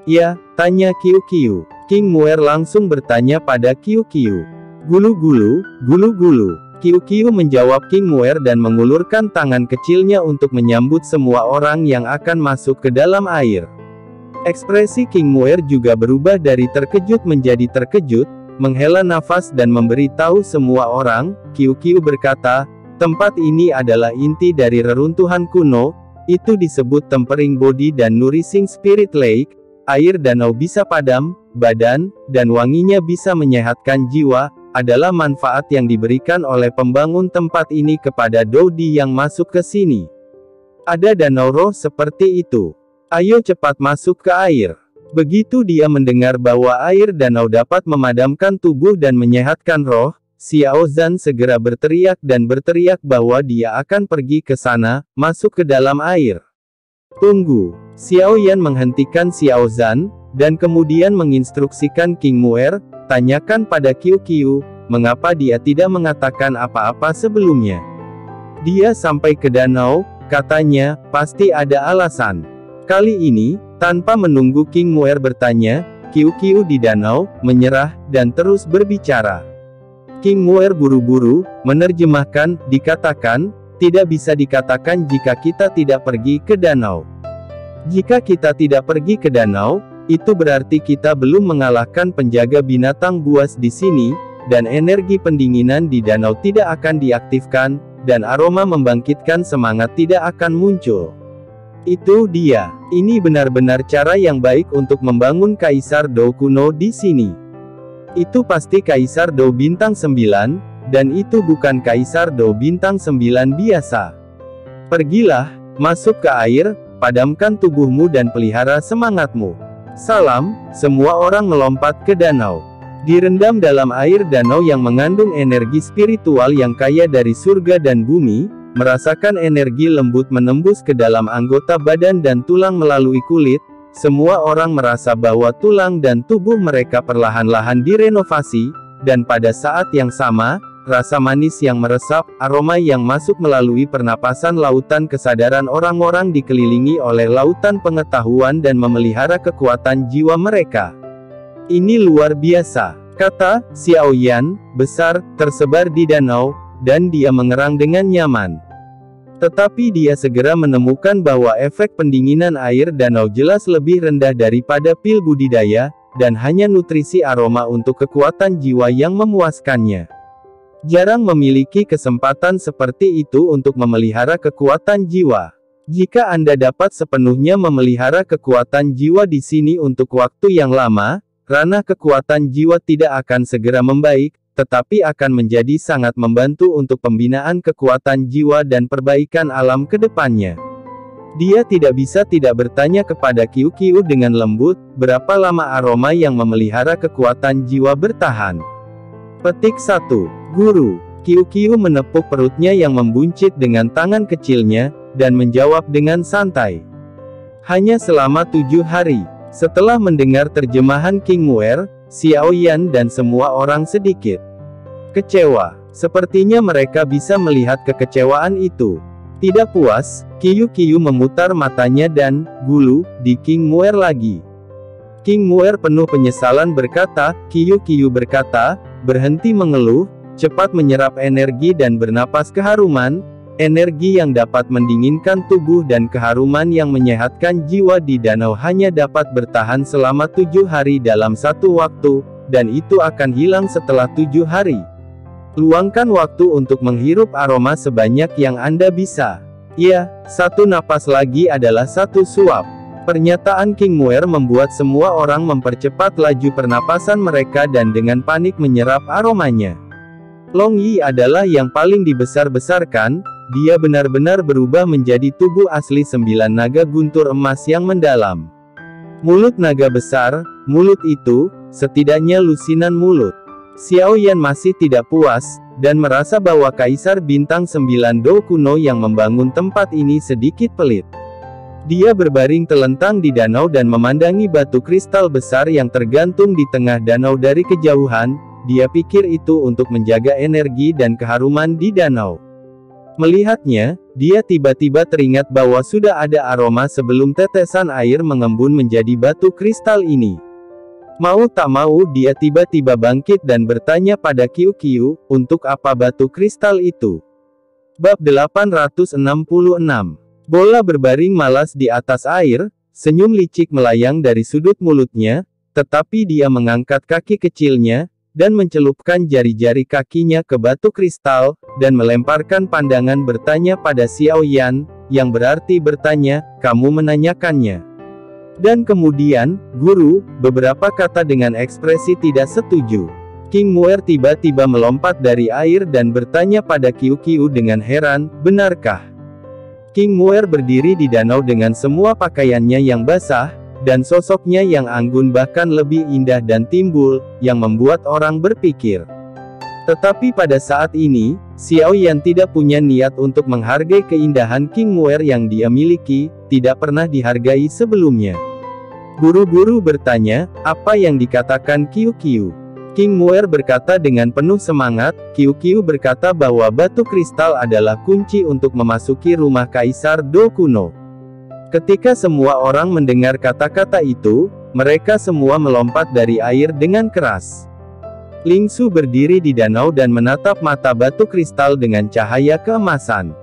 [SPEAKER 2] "Ya," tanya Qiu-Qiu. King Muer langsung bertanya pada Qiu-Qiu. "Gulu-gulu, gulu-gulu." Qiu-Qiu menjawab King Muer dan mengulurkan tangan kecilnya untuk menyambut semua orang yang akan masuk ke dalam air. Ekspresi King Muer juga berubah dari terkejut menjadi terkejut, menghela nafas dan memberi tahu semua orang. Qiu-Qiu berkata, "Tempat ini adalah inti dari reruntuhan kuno, itu disebut Tempering Body dan Nourishing Spirit Lake, air danau bisa padam badan, dan wanginya bisa menyehatkan jiwa, adalah manfaat yang diberikan oleh pembangun tempat ini kepada Dodi yang masuk ke sini. Ada danau roh seperti itu. Ayo cepat masuk ke air." Begitu dia mendengar bahwa air danau dapat memadamkan tubuh dan menyehatkan roh, Xiao Zhan segera berteriak bahwa dia akan pergi ke sana, masuk ke dalam air. "Tunggu." Xiao Yan menghentikan Xiao Zhan, dan kemudian menginstruksikan King Muer, "Tanyakan pada Qiu-Qiu, mengapa dia tidak mengatakan apa-apa sebelumnya. Dia sampai ke danau, katanya, pasti ada alasan." Kali ini, tanpa menunggu King Muer bertanya, Qiu-Qiu di danau, menyerah, dan terus berbicara. King Muer buru-buru, menerjemahkan, "Dikatakan, tidak bisa dikatakan jika kita tidak pergi ke danau. Jika kita tidak pergi ke danau, itu berarti kita belum mengalahkan penjaga binatang buas di sini, dan energi pendinginan di danau tidak akan diaktifkan, dan aroma membangkitkan semangat tidak akan muncul. Itu dia. Ini benar-benar cara yang baik untuk membangun Kaisar Dou kuno di sini. Itu pasti Kaisar Dou bintang 9, dan itu bukan Kaisar Dou bintang 9 biasa. Pergilah, masuk ke air, padamkan tubuhmu dan pelihara semangatmu. Salam." Semua orang melompat ke danau. Direndam dalam air danau yang mengandung energi spiritual yang kaya dari surga dan bumi, merasakan energi lembut menembus ke dalam anggota badan dan tulang melalui kulit, semua orang merasa bahwa tulang dan tubuh mereka perlahan-lahan direnovasi, dan pada saat yang sama, rasa manis yang meresap, aroma yang masuk melalui pernapasan lautan kesadaran orang-orang dikelilingi oleh lautan pengetahuan dan memelihara kekuatan jiwa mereka. "Ini luar biasa," kata Xiao Yan, besar, tersebar di danau, dan dia mengerang dengan nyaman. Tetapi dia segera menemukan bahwa efek pendinginan air danau jelas lebih rendah daripada pil budidaya, dan hanya nutrisi aroma untuk kekuatan jiwa yang memuaskannya. Jarang memiliki kesempatan seperti itu untuk memelihara kekuatan jiwa. Jika Anda dapat sepenuhnya memelihara kekuatan jiwa di sini untuk waktu yang lama, ranah kekuatan jiwa tidak akan segera membaik, tetapi akan menjadi sangat membantu untuk pembinaan kekuatan jiwa dan perbaikan alam ke depannya. Dia tidak bisa tidak bertanya kepada Qiu dengan lembut, berapa lama aroma yang memelihara kekuatan jiwa bertahan. Petik 1. Guru. Qiu menepuk perutnya yang membuncit dengan tangan kecilnya, dan menjawab dengan santai. Hanya selama 7 hari. Setelah mendengar terjemahan King Muer, Xiao Yan dan semua orang sedikit kecewa. Sepertinya mereka bisa melihat kekecewaan itu. Tidak puas, Qiu memutar matanya dan gulu di King Muer lagi. King Muer penuh penyesalan berkata, Qiu berkata, berhenti mengeluh, cepat menyerap energi dan bernapas keharuman, energi yang dapat mendinginkan tubuh dan keharuman yang menyehatkan jiwa di danau hanya dapat bertahan selama 7 hari dalam satu waktu, dan itu akan hilang setelah 7 hari. Luangkan waktu untuk menghirup aroma sebanyak yang Anda bisa. Ya, satu napas lagi adalah satu suap. Pernyataan King Muer membuat semua orang mempercepat laju pernapasan mereka dan dengan panik menyerap aromanya. Long Yi adalah yang paling dibesar-besarkan, dia benar-benar berubah menjadi tubuh asli 9 naga guntur emas yang mendalam. Mulut naga besar, mulut itu, setidaknya lusinan mulut. Xiao Yan masih tidak puas, dan merasa bahwa Kaisar Bintang 9 Do kuno yang membangun tempat ini sedikit pelit. Dia berbaring telentang di danau dan memandangi batu kristal besar yang tergantung di tengah danau dari kejauhan. Dia pikir itu untuk menjaga energi dan keharuman di danau. Melihatnya, dia tiba-tiba teringat bahwa sudah ada aroma sebelum tetesan air mengembun menjadi batu kristal ini. Mau tak mau dia tiba-tiba bangkit dan bertanya pada Qiu, untuk apa batu kristal itu? Bab 866. Bola berbaring malas di atas air, senyum licik melayang dari sudut mulutnya, tetapi dia mengangkat kaki kecilnya, dan mencelupkan jari-jari kakinya ke batu kristal, dan melemparkan pandangan bertanya pada Xiao Yan, yang berarti bertanya, kamu menanyakannya. Dan kemudian, guru, beberapa kata dengan ekspresi tidak setuju. King Muer tiba-tiba melompat dari air dan bertanya pada Qiu dengan heran, benarkah? King Muer berdiri di danau dengan semua pakaiannya yang basah, dan sosoknya yang anggun bahkan lebih indah dan timbul, yang membuat orang berpikir. Tetapi pada saat ini, Xiao Yan tidak punya niat untuk menghargai keindahan King Muer yang dia miliki, tidak pernah dihargai sebelumnya. Buru-buru bertanya, apa yang dikatakan Qiu? King Muer berkata dengan penuh semangat, Qiu berkata bahwa batu kristal adalah kunci untuk memasuki rumah Kaisar Do kuno. Ketika semua orang mendengar kata-kata itu, mereka semua melompat dari air dengan keras. Ling Su berdiri di danau dan menatap mata batu kristal dengan cahaya keemasan.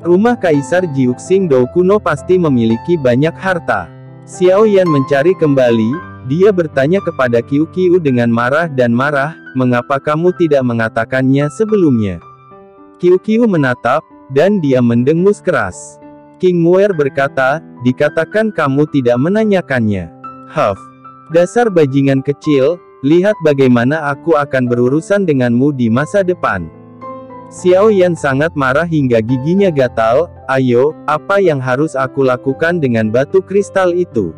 [SPEAKER 2] Rumah Kaisar Jiuxing Do kuno pasti memiliki banyak harta. Xiao Yan mencari kembali, dia bertanya kepada Qiu dengan marah, mengapa kamu tidak mengatakannya sebelumnya? Qiu menatap, dan dia mendengus keras. King Muer berkata, dikatakan kamu tidak menanyakannya. Dasar bajingan kecil, lihat bagaimana aku akan berurusan denganmu di masa depan. Xiao Yan sangat marah hingga giginya gatal. Ayo, apa yang harus aku lakukan dengan batu kristal itu?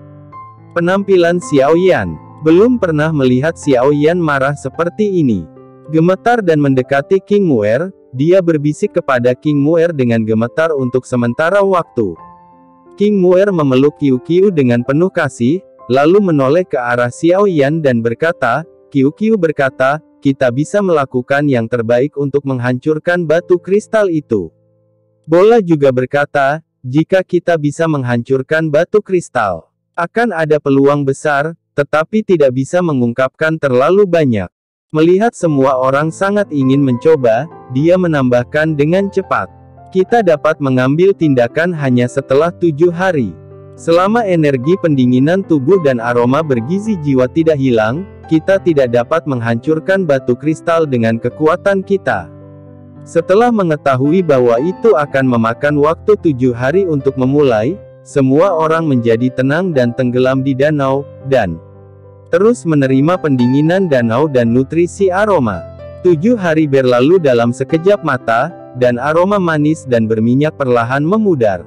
[SPEAKER 2] Penampilan Xiao Yan. Belum pernah melihat Xiao Yan marah seperti ini. Gemetar dan mendekati King Muer, dia berbisik kepada King Muer dengan gemetar untuk sementara waktu. King Muer memeluk Qiu dengan penuh kasih, lalu menoleh ke arah Xiao Yan dan berkata, Qiu berkata, kita bisa melakukan yang terbaik untuk menghancurkan batu kristal itu. Bola juga berkata, jika kita bisa menghancurkan batu kristal, akan ada peluang besar, tetapi tidak bisa mengungkapkan terlalu banyak. Melihat semua orang sangat ingin mencoba, dia menambahkan dengan cepat. Kita dapat mengambil tindakan hanya setelah 7 hari. Selama energi pendinginan tubuh dan aroma bergizi jiwa tidak hilang, kita tidak dapat menghancurkan batu kristal dengan kekuatan kita. Setelah mengetahui bahwa itu akan memakan waktu 7 hari untuk memulai, semua orang menjadi tenang dan tenggelam di danau, dan terus menerima pendinginan danau dan nutrisi aroma. 7 hari berlalu dalam sekejap mata, dan aroma manis dan berminyak perlahan memudar.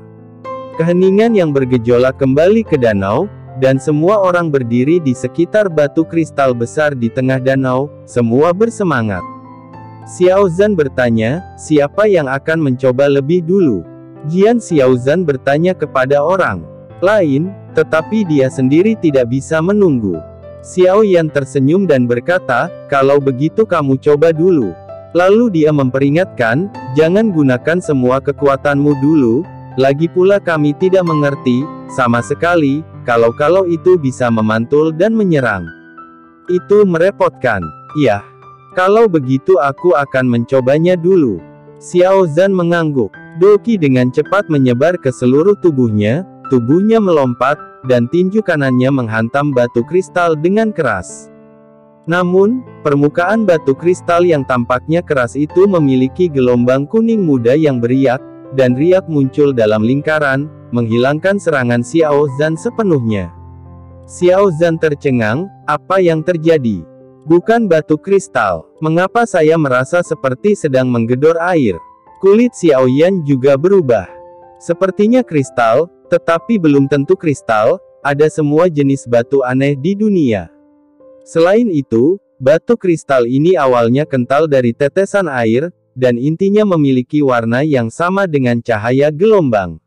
[SPEAKER 2] Keheningan yang bergejolak kembali ke danau, dan semua orang berdiri di sekitar batu kristal besar di tengah danau, semua bersemangat. Xiaozan bertanya, siapa yang akan mencoba lebih dulu? Jian Xiaozan bertanya kepada orang lain, tetapi dia sendiri tidak bisa menunggu. Xiao Yan tersenyum dan berkata, kalau begitu kamu coba dulu. Lalu dia memperingatkan, jangan gunakan semua kekuatanmu dulu, lagi pula kami tidak mengerti, sama sekali, kalau itu bisa memantul dan menyerang. Itu merepotkan. Iya. Kalau begitu aku akan mencobanya dulu. Xiaozan mengangguk. Doqi dengan cepat menyebar ke seluruh tubuhnya melompat, dan tinju kanannya menghantam batu kristal dengan keras. Namun, permukaan batu kristal yang tampaknya keras itu memiliki gelombang kuning muda yang beriak, dan riak muncul dalam lingkaran, menghilangkan serangan Xiaozan sepenuhnya. Xiaozan tercengang, apa yang terjadi? Bukan batu kristal. Mengapa saya merasa seperti sedang menggedor air? Kulit Xiao Yan juga berubah. Sepertinya kristal, tetapi belum tentu kristal, ada semua jenis batu aneh di dunia. Selain itu, batu kristal ini awalnya kental dari tetesan air, dan intinya memiliki warna yang sama dengan cahaya gelombang.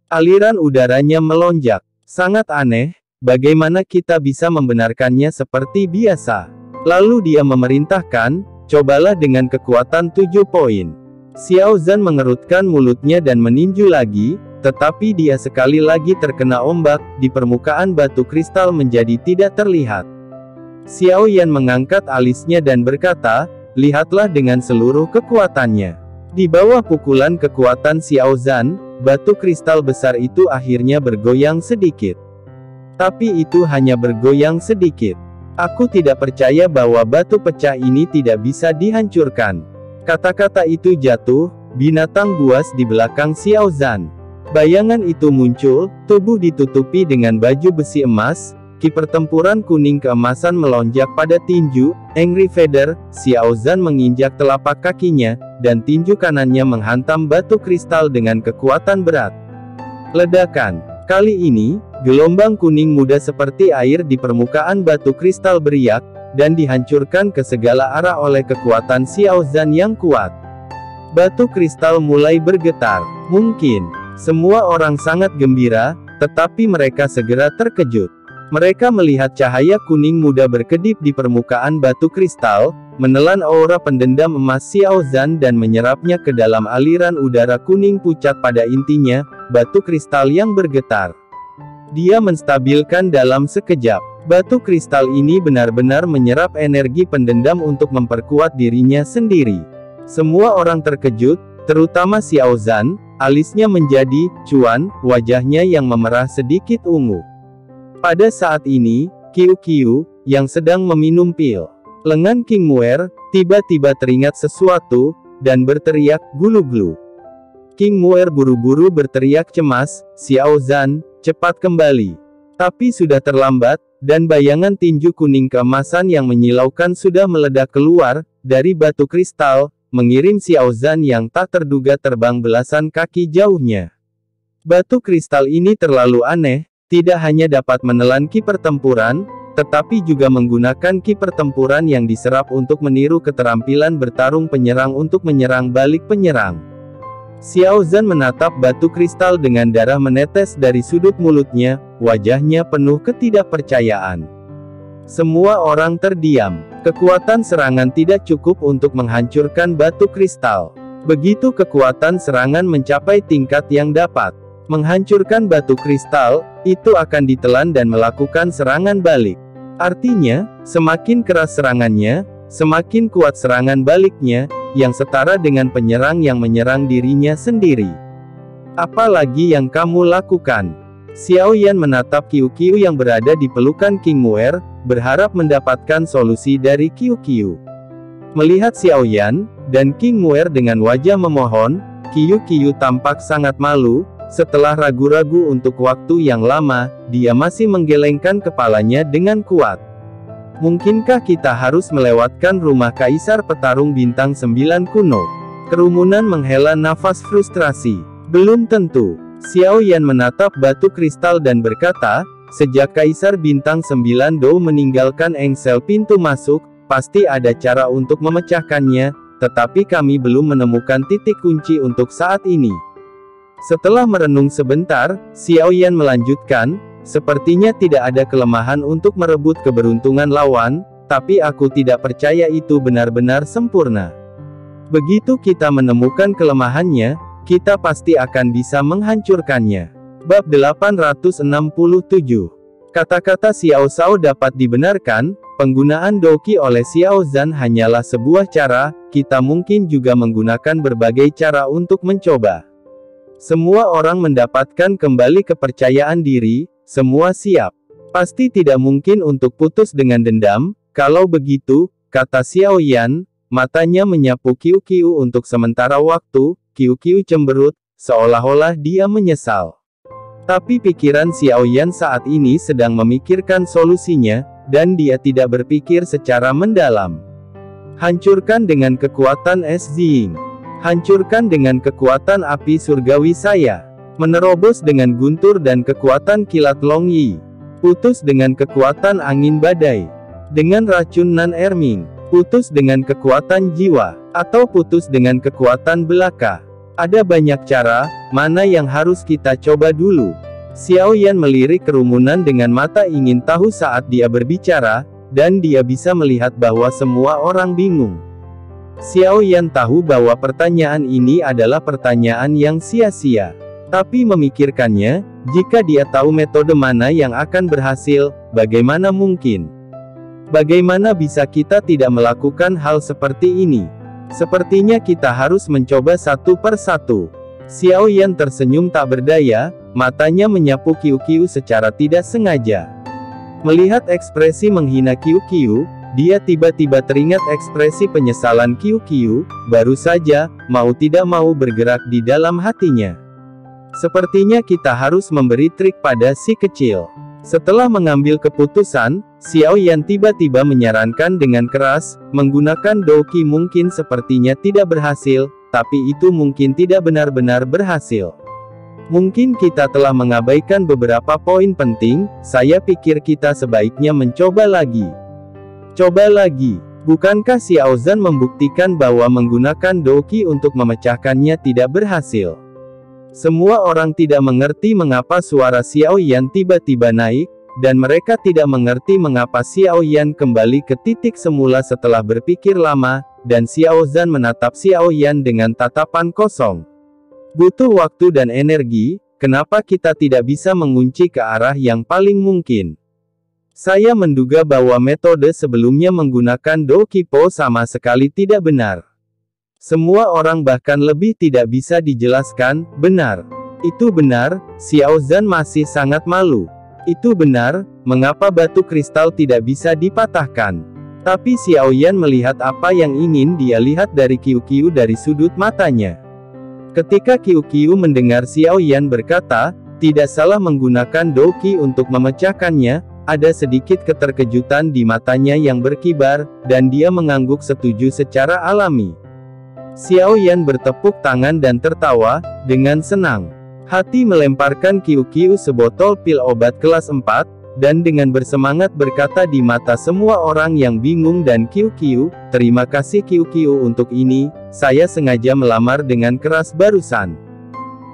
[SPEAKER 2] Aliran udaranya melonjak. Sangat aneh, bagaimana kita bisa membenarkannya seperti biasa. Lalu dia memerintahkan, cobalah dengan kekuatan 7 poin. Xiaozan mengerutkan mulutnya dan meninju lagi, tetapi dia sekali lagi terkena ombak, di permukaan batu kristal menjadi tidak terlihat. Xiao Yan mengangkat alisnya dan berkata, lihatlah dengan seluruh kekuatannya. Di bawah pukulan kekuatan Xiaozan, batu kristal besar itu akhirnya bergoyang sedikit. Tapi itu hanya bergoyang sedikit. Aku tidak percaya bahwa batu pecah ini tidak bisa dihancurkan. Kata-kata itu jatuh, binatang buas di belakang Xiaozan. Bayangan itu muncul, tubuh ditutupi dengan baju besi emas, ki pertempuran kuning keemasan melonjak pada tinju, Angry Feather. Xiaozan menginjak telapak kakinya, dan tinju kanannya menghantam batu kristal dengan kekuatan berat. Ledakan. Kali ini, gelombang kuning muda seperti air di permukaan batu kristal beriak, dan dihancurkan ke segala arah oleh kekuatan Xiaozan yang kuat. Batu kristal mulai bergetar. Mungkin, semua orang sangat gembira, tetapi mereka segera terkejut. Mereka melihat cahaya kuning muda berkedip di permukaan batu kristal, menelan aura pendendam emas Xiaozan dan menyerapnya ke dalam aliran udara kuning pucat pada intinya, batu kristal yang bergetar. Dia menstabilkan dalam sekejap. Batu kristal ini benar-benar menyerap energi pendendam untuk memperkuat dirinya sendiri. Semua orang terkejut, terutama Xiaozan, alisnya menjadi cuan, wajahnya yang memerah sedikit ungu. Pada saat ini, Qiu, yang sedang meminum pil lengan King Muer, tiba-tiba teringat sesuatu, dan berteriak, gulu-gulu. King Muer buru-buru berteriak cemas, Xiaozan, cepat kembali. Tapi sudah terlambat, dan bayangan tinju kuning keemasan yang menyilaukan sudah meledak keluar, dari batu kristal, mengirim Xiaozan yang tak terduga terbang belasan kaki jauhnya. Batu kristal ini terlalu aneh, tidak hanya dapat menelan ki pertempuran, tetapi juga menggunakan ki pertempuran yang diserap untuk meniru keterampilan bertarung penyerang untuk menyerang balik penyerang. Xiaozan menatap batu kristal dengan darah menetes dari sudut mulutnya, wajahnya penuh ketidakpercayaan. Semua orang terdiam. Kekuatan serangan tidak cukup untuk menghancurkan batu kristal. Begitu kekuatan serangan mencapai tingkat yang dapat menghancurkan batu kristal, itu akan ditelan dan melakukan serangan balik. Artinya, semakin keras serangannya, semakin kuat serangan baliknya, yang setara dengan penyerang yang menyerang dirinya sendiri. Apalagi yang kamu lakukan? Xiao Yan menatap Qiu yang berada di pelukan King Muer, berharap mendapatkan solusi dari Qiu. Melihat Xiao Yan, dan King Muer dengan wajah memohon, Qiu tampak sangat malu. Setelah ragu-ragu untuk waktu yang lama, dia masih menggelengkan kepalanya dengan kuat. Mungkinkah kita harus melewatkan rumah Kaisar Petarung Bintang 9 kuno? Kerumunan menghela nafas frustrasi. Belum tentu. Xiao Yan menatap batu kristal dan berkata, sejak Kaisar Bintang 9 Dou meninggalkan engsel pintu masuk, pasti ada cara untuk memecahkannya, tetapi kami belum menemukan titik kunci untuk saat ini. Setelah merenung sebentar, Xiao Yan melanjutkan, sepertinya tidak ada kelemahan untuk merebut keberuntungan lawan, tapi aku tidak percaya itu benar-benar sempurna. Begitu kita menemukan kelemahannya, kita pasti akan bisa menghancurkannya. Bab 867. Kata-kata Xiao Shao dapat dibenarkan, penggunaan Doqi oleh Xiao Zhan hanyalah sebuah cara, kita mungkin juga menggunakan berbagai cara untuk mencoba. Semua orang mendapatkan kembali kepercayaan diri, semua siap. Pasti tidak mungkin untuk putus dengan dendam, kalau begitu, kata Xiao Yan, matanya menyapu Qiu Qiu untuk sementara waktu, Qiu Qiu cemberut, seolah-olah dia menyesal. Tapi pikiran Xiao Yan saat ini sedang memikirkan solusinya, dan dia tidak berpikir secara mendalam. Hancurkan dengan kekuatan es Ziying. Hancurkan dengan kekuatan api surgawi saya. Menerobos dengan guntur dan kekuatan kilat Long Yi. Putus dengan kekuatan angin badai. Dengan racun Nan Erming. Putus dengan kekuatan jiwa. Atau putus dengan kekuatan belaka. Ada banyak cara, mana yang harus kita coba dulu? Xiao Yan melirik kerumunan dengan mata ingin tahu saat dia berbicara, dan dia bisa melihat bahwa semua orang bingung. Xiao Yan tahu bahwa pertanyaan ini adalah pertanyaan yang sia-sia. Tapi memikirkannya, jika dia tahu metode mana yang akan berhasil, bagaimana mungkin? Bagaimana bisa kita tidak melakukan hal seperti ini? Sepertinya kita harus mencoba satu per satu. Xiao Yan tersenyum tak berdaya, matanya menyapu Qiu Qiu secara tidak sengaja. Melihat ekspresi menghina Qiu Qiu, dia tiba-tiba teringat ekspresi penyesalan Qiu Qiu, baru saja, mau tidak mau bergerak di dalam hatinya. Sepertinya kita harus memberi trik pada si kecil. Setelah mengambil keputusan, Xiao Yan tiba-tiba menyarankan dengan keras, menggunakan Doqi mungkin sepertinya tidak berhasil, tapi itu mungkin tidak benar-benar berhasil. Mungkin kita telah mengabaikan beberapa poin penting, saya pikir kita sebaiknya mencoba lagi. Coba lagi. Bukankah Xiao Zhan membuktikan bahwa menggunakan Doqi untuk memecahkannya tidak berhasil? Semua orang tidak mengerti mengapa suara Xiao Yan tiba-tiba naik, dan mereka tidak mengerti mengapa Xiao Yan kembali ke titik semula setelah berpikir lama, dan Xiao Zhan menatap Xiao Yan dengan tatapan kosong. Butuh waktu dan energi, kenapa kita tidak bisa mengunci ke arah yang paling mungkin? Saya menduga bahwa metode sebelumnya menggunakan Doqi Po sama sekali tidak benar. Semua orang bahkan lebih tidak bisa dijelaskan, benar. Itu benar, Xiao Zhan masih sangat malu. Itu benar, mengapa batu kristal tidak bisa dipatahkan. Tapi Xiao Yan melihat apa yang ingin dia lihat dari Qiu Qiu dari sudut matanya. Ketika Qiu Qiu mendengar Xiao Yan berkata, tidak salah menggunakan Doqi untuk memecahkannya, ada sedikit keterkejutan di matanya yang berkibar, dan dia mengangguk setuju secara alami. Xiao Yan bertepuk tangan dan tertawa, dengan senang. Hati melemparkan Qiu Qiu sebotol pil obat kelas 4, dan dengan bersemangat berkata di mata semua orang yang bingung dan Qiu Qiu, terima kasih Qiu Qiu untuk ini, saya sengaja melamar dengan keras barusan.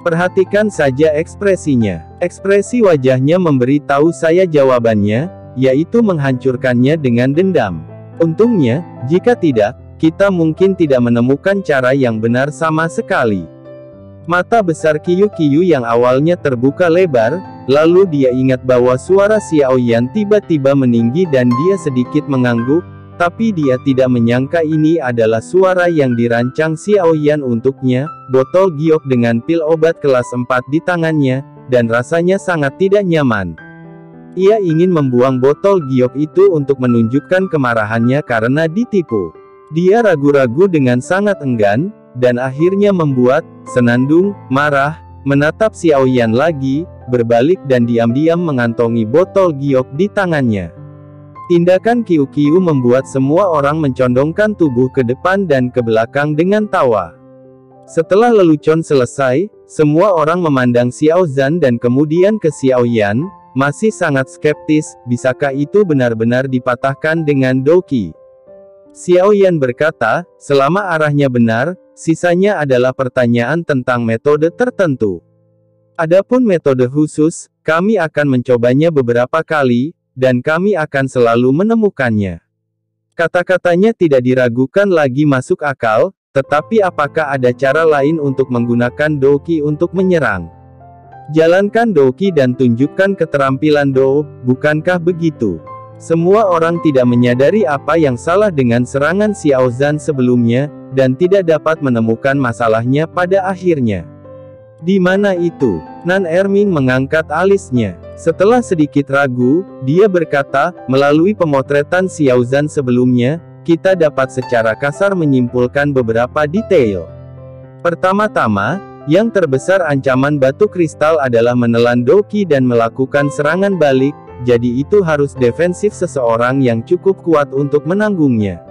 [SPEAKER 2] Perhatikan saja ekspresinya. Ekspresi wajahnya memberi tahu saya jawabannya, yaitu menghancurkannya dengan dendam. Untungnya, jika tidak, kita mungkin tidak menemukan cara yang benar sama sekali. Mata besar Qiu Qiu yang awalnya terbuka lebar, lalu dia ingat bahwa suara Xiao Yan tiba-tiba meninggi dan dia sedikit mengangguk, tapi dia tidak menyangka ini adalah suara yang dirancang Xiao Yan untuknya, botol giok dengan pil obat kelas 4 di tangannya, dan rasanya sangat tidak nyaman. Ia ingin membuang botol giok itu untuk menunjukkan kemarahannya karena ditipu. Dia ragu-ragu dengan sangat enggan, dan akhirnya membuat senandung, marah, menatap Xiao Yan lagi, berbalik dan diam-diam mengantongi botol giok di tangannya. Tindakan Qiu Qiu membuat semua orang mencondongkan tubuh ke depan dan ke belakang dengan tawa. Setelah lelucon selesai, semua orang memandang Xiao Zhan dan kemudian ke Xiao Yan, masih sangat skeptis, bisakah itu benar-benar dipatahkan dengan Doqi? Xiao Yan berkata, selama arahnya benar, sisanya adalah pertanyaan tentang metode tertentu. Adapun metode khusus, kami akan mencobanya beberapa kali, dan kami akan selalu menemukannya. Kata-katanya tidak diragukan lagi masuk akal, tetapi apakah ada cara lain untuk menggunakan Doqi untuk menyerang? Jalankan Doqi dan tunjukkan keterampilan Do, bukankah begitu? Semua orang tidak menyadari apa yang salah dengan serangan Xiao Zhan sebelumnya, dan tidak dapat menemukan masalahnya pada akhirnya. Di mana itu? Nan Erming mengangkat alisnya. Setelah sedikit ragu, dia berkata, melalui pemotretan Xiao Zhan sebelumnya, kita dapat secara kasar menyimpulkan beberapa detail. Pertama-tama, yang terbesar ancaman batu kristal adalah menelan Doqi dan melakukan serangan balik, jadi itu harus defensif seseorang yang cukup kuat untuk menanggungnya.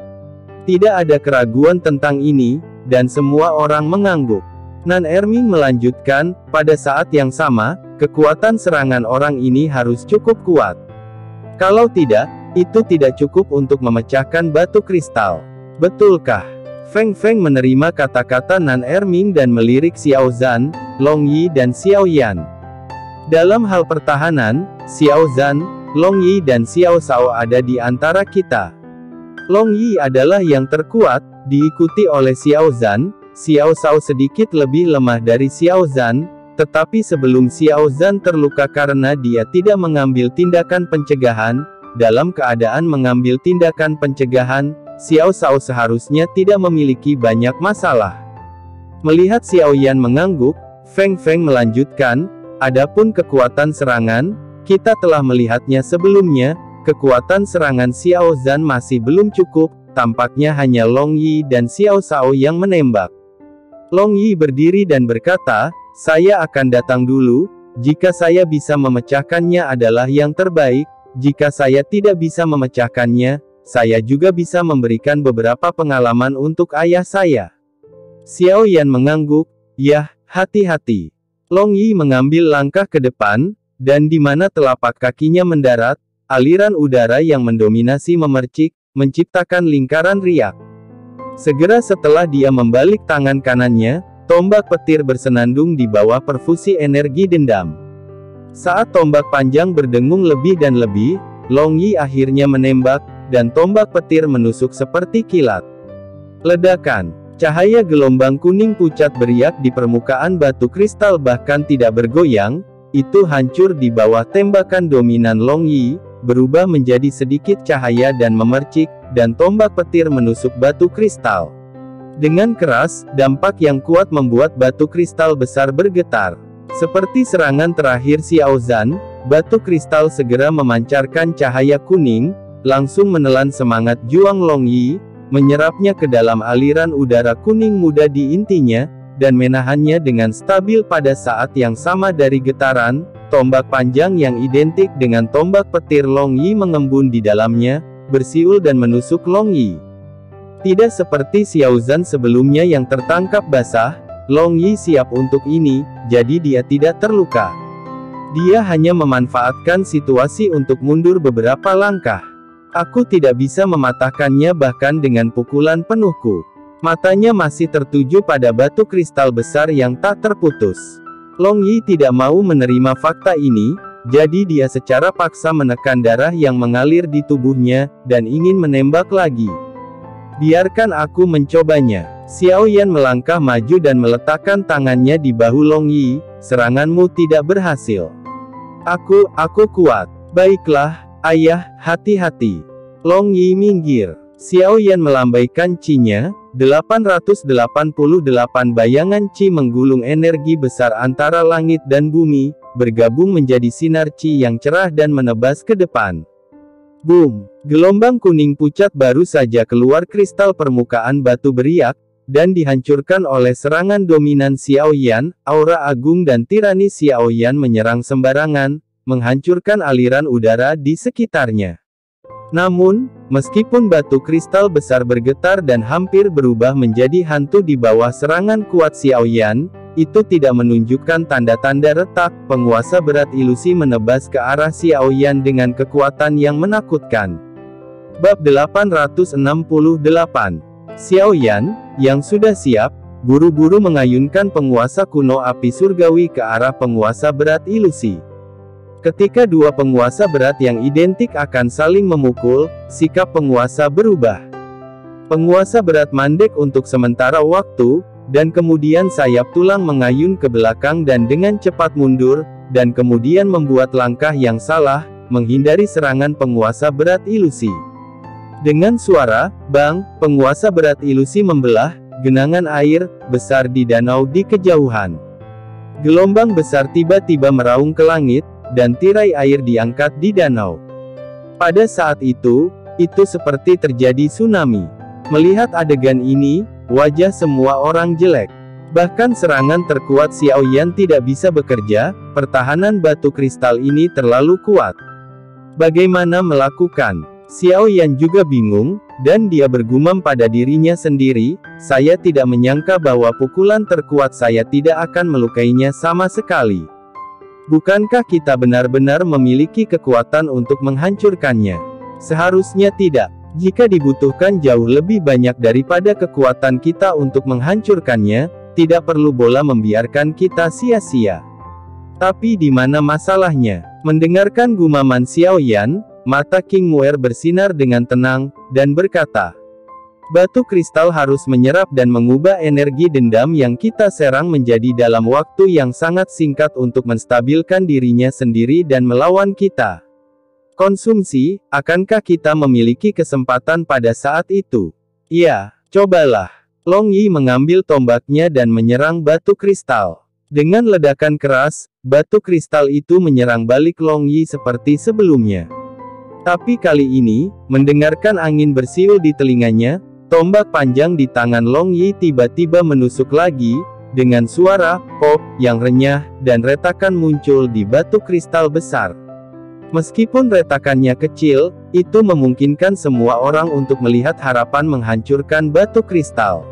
[SPEAKER 2] Tidak ada keraguan tentang ini, dan semua orang mengangguk. Nan Erming melanjutkan, pada saat yang sama, kekuatan serangan orang ini harus cukup kuat. Kalau tidak, itu tidak cukup untuk memecahkan batu kristal. Betulkah? Feng Feng menerima kata-kata Nan Erming dan melirik Xiao Zhan, Long Yi dan Xiao Yan. Dalam hal pertahanan, Xiao Zhan, Long Yi dan Xiao Shao ada di antara kita. Long Yi adalah yang terkuat, diikuti oleh Xiao Zhan. Xiao Shao sedikit lebih lemah dari Xiao Zhan, tetapi sebelum Xiao Zhan terluka karena dia tidak mengambil tindakan pencegahan, dalam keadaan mengambil tindakan pencegahan, Xiao Shao seharusnya tidak memiliki banyak masalah. Melihat Xiao Yan mengangguk, Feng Feng melanjutkan, adapun kekuatan serangan, kita telah melihatnya sebelumnya, kekuatan serangan Xiao Zhan masih belum cukup, tampaknya hanya Long Yi dan Xiao Shao yang menembak. Long Yi berdiri dan berkata, saya akan datang dulu, jika saya bisa memecahkannya adalah yang terbaik, jika saya tidak bisa memecahkannya, saya juga bisa memberikan beberapa pengalaman untuk ayah saya. Xiao Yan mengangguk, yah, hati-hati. Long Yi mengambil langkah ke depan, dan di mana telapak kakinya mendarat, aliran udara yang mendominasi memercik, menciptakan lingkaran riak. Segera setelah dia membalik tangan kanannya, tombak petir bersenandung di bawah perfusi energi dendam. Saat tombak panjang berdengung lebih dan lebih, Long Yi akhirnya menembak, dan tombak petir menusuk seperti kilat. Ledakan. Cahaya gelombang kuning pucat beriak di permukaan batu kristal bahkan tidak bergoyang, itu hancur di bawah tembakan dominan Long Yi, berubah menjadi sedikit cahaya dan memercik, dan tombak petir menusuk batu kristal. Dengan keras, dampak yang kuat membuat batu kristal besar bergetar. Seperti serangan terakhir Xiao Zhan, batu kristal segera memancarkan cahaya kuning, langsung menelan semangat juang Long Yi, menyerapnya ke dalam aliran udara kuning muda di intinya, dan menahannya dengan stabil pada saat yang sama dari getaran, tombak panjang yang identik dengan tombak petir Long Yi mengembun di dalamnya, bersiul dan menusuk Long Yi. Tidak seperti Xiao Zhan sebelumnya yang tertangkap basah, Long Yi siap untuk ini, jadi dia tidak terluka. Dia hanya memanfaatkan situasi untuk mundur beberapa langkah. Aku tidak bisa mematahkannya bahkan dengan pukulan penuhku. Matanya masih tertuju pada batu kristal besar yang tak terputus. Long Yi tidak mau menerima fakta ini, jadi dia secara paksa menekan darah yang mengalir di tubuhnya, dan ingin menembak lagi. Biarkan aku mencobanya. Xiao Yan melangkah maju dan meletakkan tangannya di bahu Long Yi, seranganmu tidak berhasil. Aku kuat. Baiklah, ayah, hati-hati. Long Yi minggir. Xiao Yan melambaikan Qi-nya, 888 bayangan Qi menggulung energi besar antara langit dan bumi, bergabung menjadi sinar Qi yang cerah dan menebas ke depan. Boom! Gelombang kuning pucat baru saja keluar kristal permukaan batu beriak, dan dihancurkan oleh serangan dominan Xiao Yan, aura agung dan tirani Xiao Yan menyerang sembarangan, menghancurkan aliran udara di sekitarnya. Namun, meskipun batu kristal besar bergetar dan hampir berubah menjadi hantu di bawah serangan kuat Xiaoyan, itu tidak menunjukkan tanda-tanda retak. Penguasa berat ilusi menebas ke arah Xiaoyan dengan kekuatan yang menakutkan. Bab 868. Xiaoyan, yang sudah siap, buru-buru mengayunkan penguasa kuno api surgawi ke arah penguasa berat ilusi. Ketika dua penguasa berat yang identik akan saling memukul, sikap penguasa berubah. Penguasa berat mandek untuk sementara waktu, dan kemudian sayap tulang mengayun ke belakang dan dengan cepat mundur, dan kemudian membuat langkah yang salah, menghindari serangan penguasa berat ilusi. Dengan suara bang, penguasa berat ilusi membelah genangan air besar di danau di kejauhan. Gelombang besar tiba-tiba meraung ke langit, dan tirai air diangkat di danau. Pada saat itu seperti terjadi tsunami. Melihat adegan ini, wajah semua orang jelek. Bahkan serangan terkuat Xiaoyan tidak bisa bekerja, pertahanan batu kristal ini terlalu kuat. Bagaimana melakukan? Xiaoyan juga bingung, dan dia bergumam pada dirinya sendiri, saya tidak menyangka bahwa pukulan terkuat saya tidak akan melukainya sama sekali. Bukankah kita benar-benar memiliki kekuatan untuk menghancurkannya? Seharusnya tidak. Jika dibutuhkan jauh lebih banyak daripada kekuatan kita untuk menghancurkannya, tidak perlu bola membiarkan kita sia-sia. Tapi di mana masalahnya? Mendengarkan gumaman Xiaoyan, mata King Muer bersinar dengan tenang, dan berkata, batu kristal harus menyerap dan mengubah energi dendam yang kita serang menjadi dalam waktu yang sangat singkat untuk menstabilkan dirinya sendiri dan melawan kita. Konsumsi, akankah kita memiliki kesempatan pada saat itu? Ya, cobalah. Long Yi mengambil tombaknya dan menyerang batu kristal. Dengan ledakan keras, batu kristal itu menyerang balik Long Yi seperti sebelumnya. Tapi kali ini, mendengarkan angin bersiul di telinganya, tombak panjang di tangan Long Yi tiba-tiba menusuk lagi, dengan suara pop yang renyah, dan retakan muncul di batu kristal besar. Meskipun retakannya kecil, itu memungkinkan semua orang untuk melihat harapan menghancurkan batu kristal.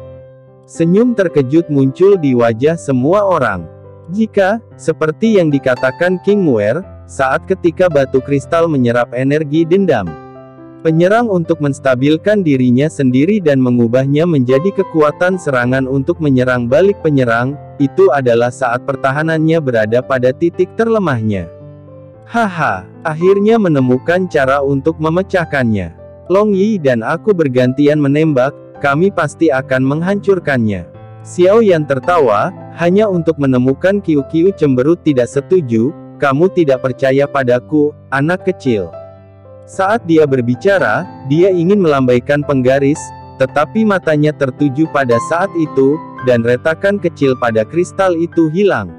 [SPEAKER 2] Senyum terkejut muncul di wajah semua orang. Jika, seperti yang dikatakan King Muer, saat ketika batu kristal menyerap energi dendam, penyerang untuk menstabilkan dirinya sendiri dan mengubahnya menjadi kekuatan serangan untuk menyerang balik penyerang, itu adalah saat pertahanannya berada pada titik terlemahnya. Haha, akhirnya menemukan cara untuk memecahkannya. Long Yi dan aku bergantian menembak, kami pasti akan menghancurkannya. Xiaoyan tertawa, hanya untuk menemukan Qiu cemberut tidak setuju, kamu tidak percaya padaku, anak kecil. Saat dia berbicara, dia ingin melambaikan penggaris, tetapi matanya tertuju pada saat itu, dan retakan kecil pada kristal itu hilang.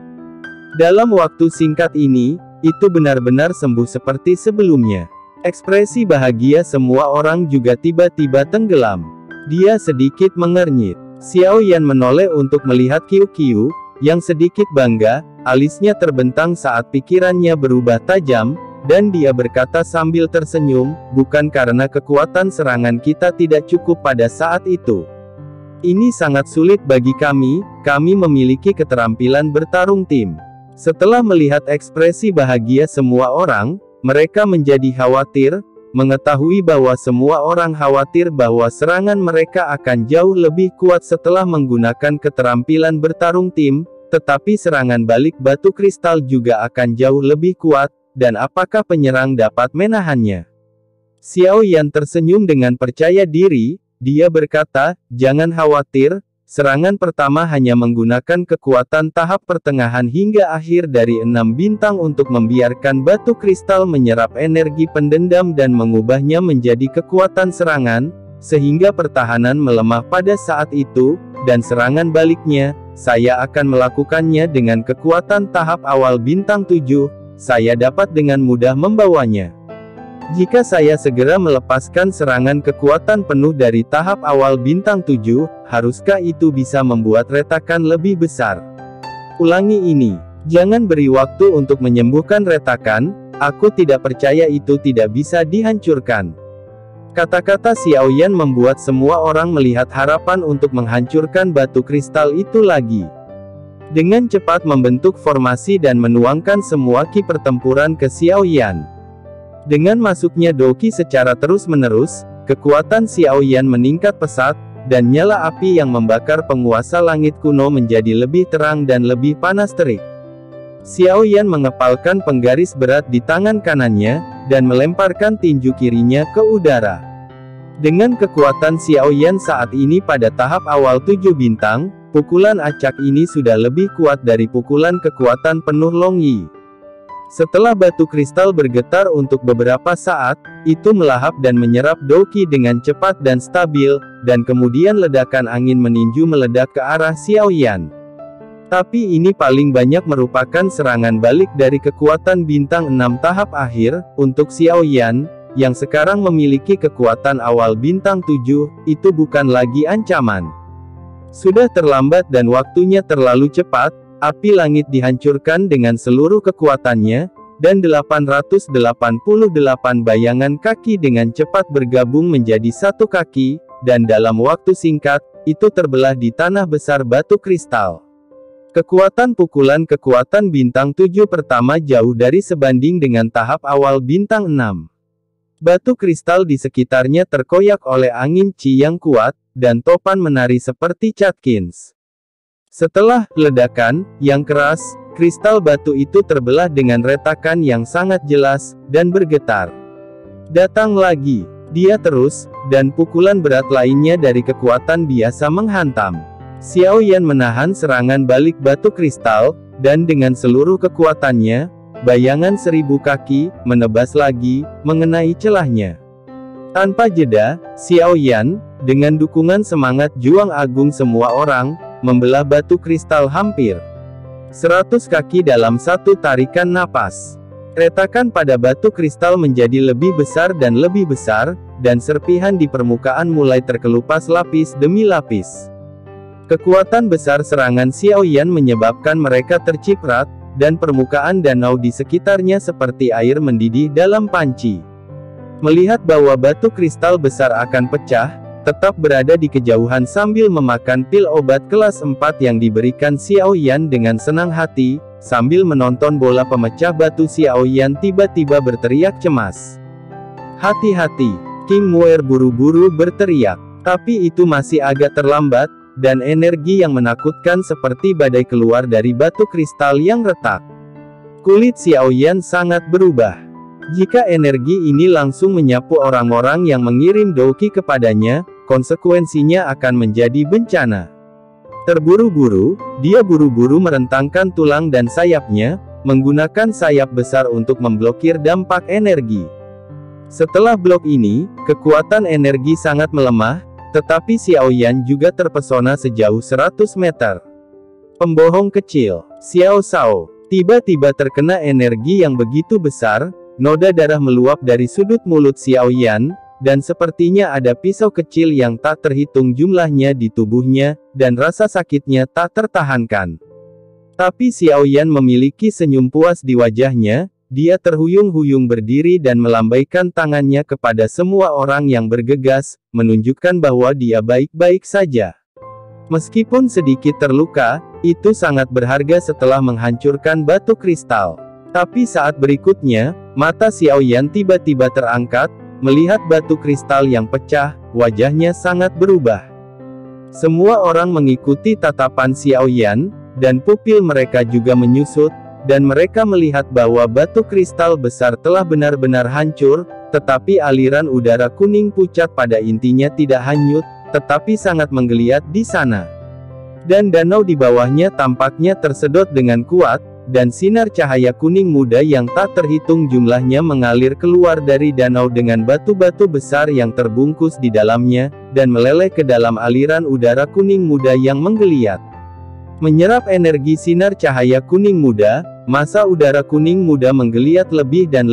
[SPEAKER 2] Dalam waktu singkat ini, itu benar-benar sembuh seperti sebelumnya. Ekspresi bahagia semua orang juga tiba-tiba tenggelam. Dia sedikit mengernyit. Xiaoyan menoleh untuk melihat Qiu, yang sedikit bangga, alisnya terbentang saat pikirannya berubah tajam, dan dia berkata sambil tersenyum, bukan karena kekuatan serangan kita tidak cukup pada saat itu. Ini sangat sulit bagi kami memiliki keterampilan bertarung tim. Setelah melihat ekspresi bahagia semua orang, mereka menjadi khawatir, mengetahui bahwa semua orang khawatir bahwa serangan mereka akan jauh lebih kuat setelah menggunakan keterampilan bertarung tim, tetapi serangan balik batu kristal juga akan jauh lebih kuat, dan apakah penyerang dapat menahannya? Xiaoyan tersenyum dengan percaya diri, dia berkata, jangan khawatir, serangan pertama hanya menggunakan kekuatan tahap pertengahan hingga akhir dari 6 bintang untuk membiarkan batu kristal menyerap energi pendendam dan mengubahnya menjadi kekuatan serangan, sehingga pertahanan melemah pada saat itu, dan serangan baliknya, saya akan melakukannya dengan kekuatan tahap awal bintang 7, saya dapat dengan mudah membawanya. Jika saya segera melepaskan serangan kekuatan penuh dari tahap awal bintang 7, haruskah itu bisa membuat retakan lebih besar? Ulangi ini. Jangan beri waktu untuk menyembuhkan retakan, aku tidak percaya itu tidak bisa dihancurkan. Kata-kata Xiaoyan membuat semua orang melihat harapan untuk menghancurkan batu kristal itu lagi. Dengan cepat membentuk formasi dan menuangkan semua ki pertempuran ke Xiaoyan. Dengan masuknya Doqi secara terus-menerus, kekuatan Xiaoyan meningkat pesat, dan nyala api yang membakar penguasa langit kuno menjadi lebih terang dan lebih panas terik. Xiaoyan mengepalkan penggaris berat di tangan kanannya, dan melemparkan tinju kirinya ke udara. Dengan kekuatan Xiaoyan saat ini pada tahap awal 7 bintang, pukulan acak ini sudah lebih kuat dari pukulan kekuatan penuh Long Yi. Setelah batu kristal bergetar untuk beberapa saat, itu melahap dan menyerap Doqi dengan cepat dan stabil, dan kemudian ledakan angin meninju meledak ke arah Xiaoyan. Tapi ini paling banyak merupakan serangan balik dari kekuatan bintang 6 tahap akhir, untuk Xiaoyan, yang sekarang memiliki kekuatan awal bintang 7, itu bukan lagi ancaman. Sudah terlambat dan waktunya terlalu cepat, api langit dihancurkan dengan seluruh kekuatannya, dan 888 bayangan kaki dengan cepat bergabung menjadi satu kaki, dan dalam waktu singkat, itu terbelah di tanah besar batu kristal. Kekuatan pukulan kekuatan bintang 7 pertama jauh dari sebanding dengan tahap awal bintang 6. Batu kristal di sekitarnya terkoyak oleh angin Qi yang kuat, dan topan menari seperti Catkins. Setelah ledakan yang keras, kristal batu itu terbelah dengan retakan yang sangat jelas, dan bergetar. Datang lagi, dia terus, dan pukulan berat lainnya dari kekuatan biasa menghantam. Xiaoyan menahan serangan balik batu kristal, dan dengan seluruh kekuatannya, bayangan 1000 kaki, menebas lagi, mengenai celahnya. Tanpa jeda, Xiaoyan, dengan dukungan semangat juang agung semua orang, membelah batu kristal hampir 100 kaki dalam satu tarikan napas. Retakan pada batu kristal menjadi lebih besar, dan serpihan di permukaan mulai terkelupas lapis demi lapis. Kekuatan besar serangan Xiaoyan menyebabkan mereka terciprat, dan permukaan danau di sekitarnya seperti air mendidih dalam panci. Melihat bahwa batu kristal besar akan pecah, tetap berada di kejauhan sambil memakan pil obat kelas 4 yang diberikan Xiaoyan dengan senang hati, sambil menonton bola pemecah batu Xiaoyan tiba-tiba berteriak cemas. "Hati-hati!" King Muer buru-buru berteriak. Tapi itu masih agak terlambat, dan energi yang menakutkan seperti badai keluar dari batu kristal yang retak. Kulit Xiaoyan sangat berubah. Jika energi ini langsung menyapu orang-orang yang mengirim Doqi kepadanya, konsekuensinya akan menjadi bencana. Terburu-buru, dia buru-buru merentangkan tulang dan sayapnya, menggunakan sayap besar untuk memblokir dampak energi. Setelah blok ini, kekuatan energi sangat melemah, tetapi Xiaoyan juga terpesona sejauh 100 meter. Pembohong kecil, Xiao Shao, tiba-tiba terkena energi yang begitu besar, noda darah meluap dari sudut mulut Xiaoyan, dan sepertinya ada pisau kecil yang tak terhitung jumlahnya di tubuhnya, dan rasa sakitnya tak tertahankan. Tapi Xiaoyan memiliki senyum puas di wajahnya. Dia terhuyung-huyung berdiri dan melambaikan tangannya kepada semua orang yang bergegas, menunjukkan bahwa dia baik-baik saja. Meskipun sedikit terluka, itu sangat berharga setelah menghancurkan batu kristal. Tapi saat berikutnya, mata Xiaoyan tiba-tiba terangkat, melihat batu kristal yang pecah, wajahnya sangat berubah. Semua orang mengikuti tatapan Xiaoyan, dan pupil mereka juga menyusut, dan mereka melihat bahwa batu kristal besar telah benar-benar hancur, tetapi aliran udara kuning pucat pada intinya tidak hanyut, tetapi sangat menggeliat di sana. Dan danau di bawahnya tampaknya tersedot dengan kuat, dan sinar cahaya kuning muda yang tak terhitung jumlahnya mengalir keluar dari danau dengan batu-batu besar yang terbungkus di dalamnya, dan meleleh ke dalam aliran udara kuning muda yang menggeliat. Menyerap energi sinar cahaya kuning muda, massa udara kuning muda menggeliat lebih, dan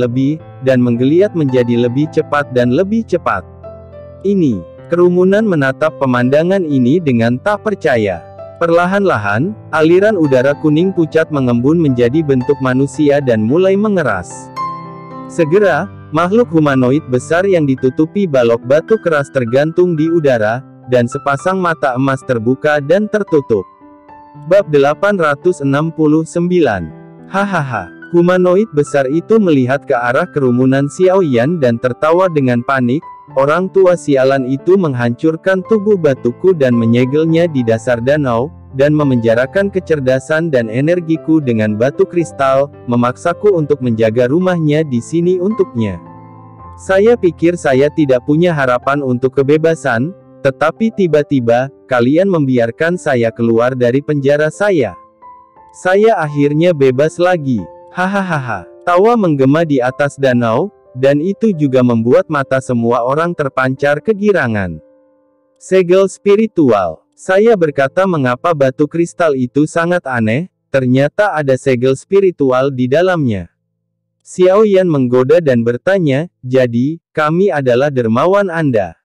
[SPEAKER 2] menggeliat menjadi lebih cepat dan lebih cepat. Ini, kerumunan menatap pemandangan ini dengan tak percaya. Perlahan-lahan, aliran udara kuning pucat mengembun menjadi bentuk manusia dan mulai mengeras. Segera, Makhluk humanoid besar yang ditutupi balok batu keras tergantung di udara, dan sepasang mata emas terbuka dan tertutup. Bab 869. Hahaha. Humanoid besar itu melihat ke arah kerumunan Xiaoyan dan tertawa dengan panik. Orang tua sialan itu menghancurkan tubuh batuku dan menyegelnya di dasar danau, dan memenjarakan kecerdasan dan energiku dengan batu kristal, memaksaku untuk menjaga rumahnya di sini untuknya. Saya pikir saya tidak punya harapan untuk kebebasan, tetapi tiba-tiba, kalian membiarkan saya keluar dari penjara saya. Saya akhirnya bebas lagi. Hahaha. Tawa menggema di atas danau, dan itu juga membuat mata semua orang terpancar kegirangan. Segel spiritual. Saya berkata mengapa batu kristal itu sangat aneh, ternyata ada segel spiritual di dalamnya. Xiaoyan menggoda dan bertanya, jadi, kami adalah dermawan Anda.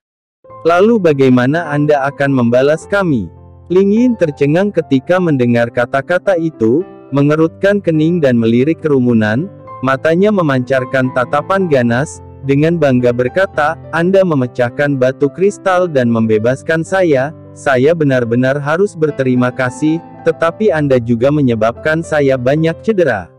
[SPEAKER 2] Lalu bagaimana Anda akan membalas kami? Ling Yin tercengang ketika mendengar kata-kata itu, mengerutkan kening dan melirik kerumunan, matanya memancarkan tatapan ganas, dengan bangga berkata, Anda memecahkan batu kristal dan membebaskan saya benar-benar harus berterima kasih, tetapi Anda juga menyebabkan saya banyak cedera.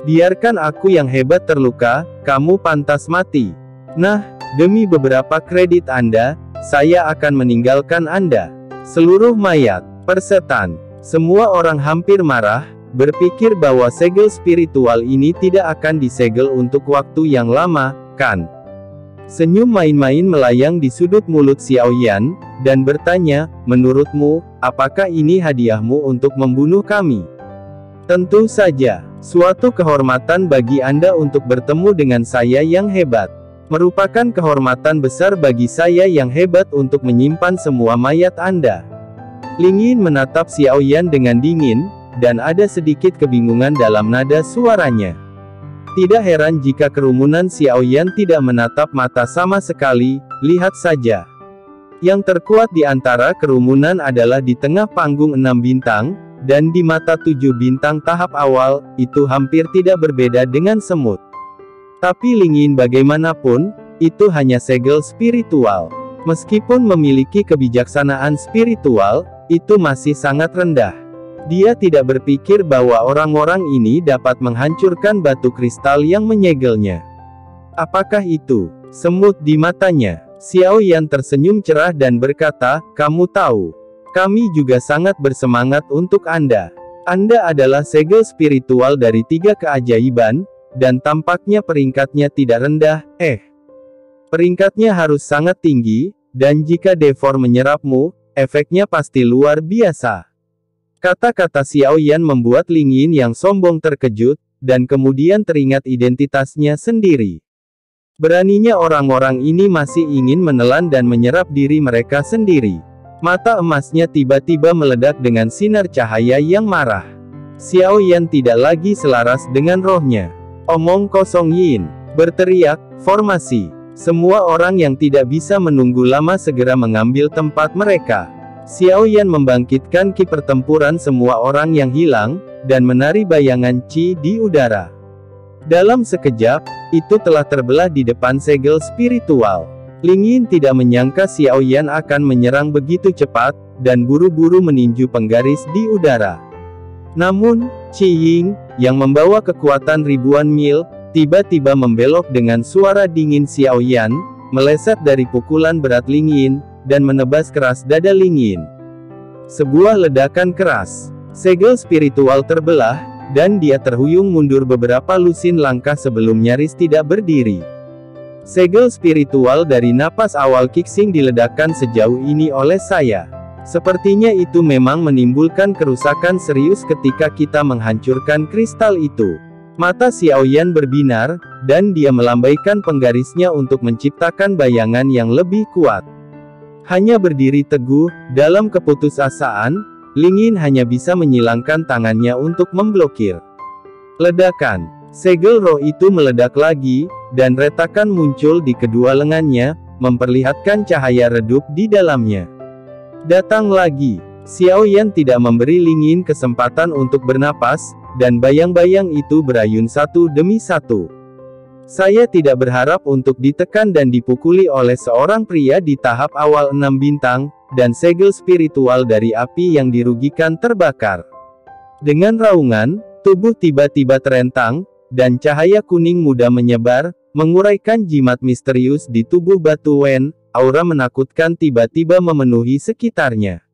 [SPEAKER 2] Biarkan aku yang hebat terluka, kamu pantas mati. Nah, demi beberapa kredit Anda, saya akan meninggalkan Anda. Seluruh mayat, persetan, semua orang hampir marah, berpikir bahwa segel spiritual ini tidak akan disegel untuk waktu yang lama, kan? Senyum main-main melayang di sudut mulut Xiaoyan, dan bertanya, menurutmu, apakah ini hadiahmu untuk membunuh kami? Tentu saja, suatu kehormatan bagi Anda untuk bertemu dengan saya yang hebat. Merupakan kehormatan besar bagi saya yang hebat untuk menyimpan semua mayat Anda. Ling Yin menatap Xiaoyan dengan dingin, dan ada sedikit kebingungan dalam nada suaranya. Tidak heran jika kerumunan Xiaoyan tidak menatap mata sama sekali, lihat saja. Yang terkuat di antara kerumunan adalah di tengah panggung 6 bintang, dan di mata 7 bintang tahap awal, itu hampir tidak berbeda dengan semut. Tapi Ling Yin bagaimanapun, itu hanya segel spiritual. Meskipun memiliki kebijaksanaan spiritual, itu masih sangat rendah. Dia tidak berpikir bahwa orang-orang ini dapat menghancurkan batu kristal yang menyegelnya. Apakah itu semut di matanya? Xiaoyan tersenyum cerah dan berkata, kamu tahu, kami juga sangat bersemangat untuk Anda. Anda adalah segel spiritual dari 3 keajaiban, dan tampaknya peringkatnya tidak rendah, peringkatnya harus sangat tinggi, dan jika Devor menyerapmu, efeknya pasti luar biasa. Kata-kata Xiaoyan membuat Ling Yin yang sombong terkejut, dan kemudian teringat identitasnya sendiri. Beraninya orang-orang ini masih ingin menelan dan menyerap diri mereka sendiri. Mata emasnya tiba-tiba meledak dengan sinar cahaya yang marah. Xiaoyan tidak lagi selaras dengan rohnya. Omong kosong Yin, berteriak, formasi. Semua orang yang tidak bisa menunggu lama segera mengambil tempat mereka. Xiaoyan membangkitkan ki pertempuran semua orang yang hilang, dan menari bayangan Qi di udara. Dalam sekejap, itu telah terbelah di depan segel spiritual. Ling Yin tidak menyangka Xiaoyan akan menyerang begitu cepat, dan buru-buru meninju penggaris di udara. Namun, Qi Ying, yang membawa kekuatan ribuan mil, tiba-tiba membelok dengan suara dingin Xiaoyan, meleset dari pukulan berat Ling Yin, dan menebas keras dada Ling Yin. Sebuah ledakan keras. Segel spiritual terbelah, dan dia terhuyung mundur beberapa lusin langkah sebelum nyaris tidak berdiri. Segel spiritual dari napas awal Qixing diledakkan sejauh ini oleh saya. Sepertinya itu memang menimbulkan kerusakan serius ketika kita menghancurkan kristal itu. Mata Xiaoyan berbinar, dan dia melambaikan penggarisnya untuk menciptakan bayangan yang lebih kuat. Hanya berdiri teguh, dalam keputusasaan, Ling Yin hanya bisa menyilangkan tangannya untuk memblokir. Ledakan. Segel roh itu meledak lagi, dan retakan muncul di kedua lengannya, memperlihatkan cahaya redup di dalamnya. Datang lagi. Xiaoyan tidak memberi Ling Yin kesempatan untuk bernapas, dan bayang-bayang itu berayun satu demi satu. Saya tidak berharap untuk ditekan dan dipukuli oleh seorang pria di tahap awal 6 bintang, dan segel spiritual dari api yang dirugikan terbakar. Dengan raungan, tubuh tiba-tiba terentang, dan cahaya kuning muda menyebar, menguraikan jimat misterius di tubuh Batu Wen. Aura menakutkan tiba-tiba memenuhi sekitarnya.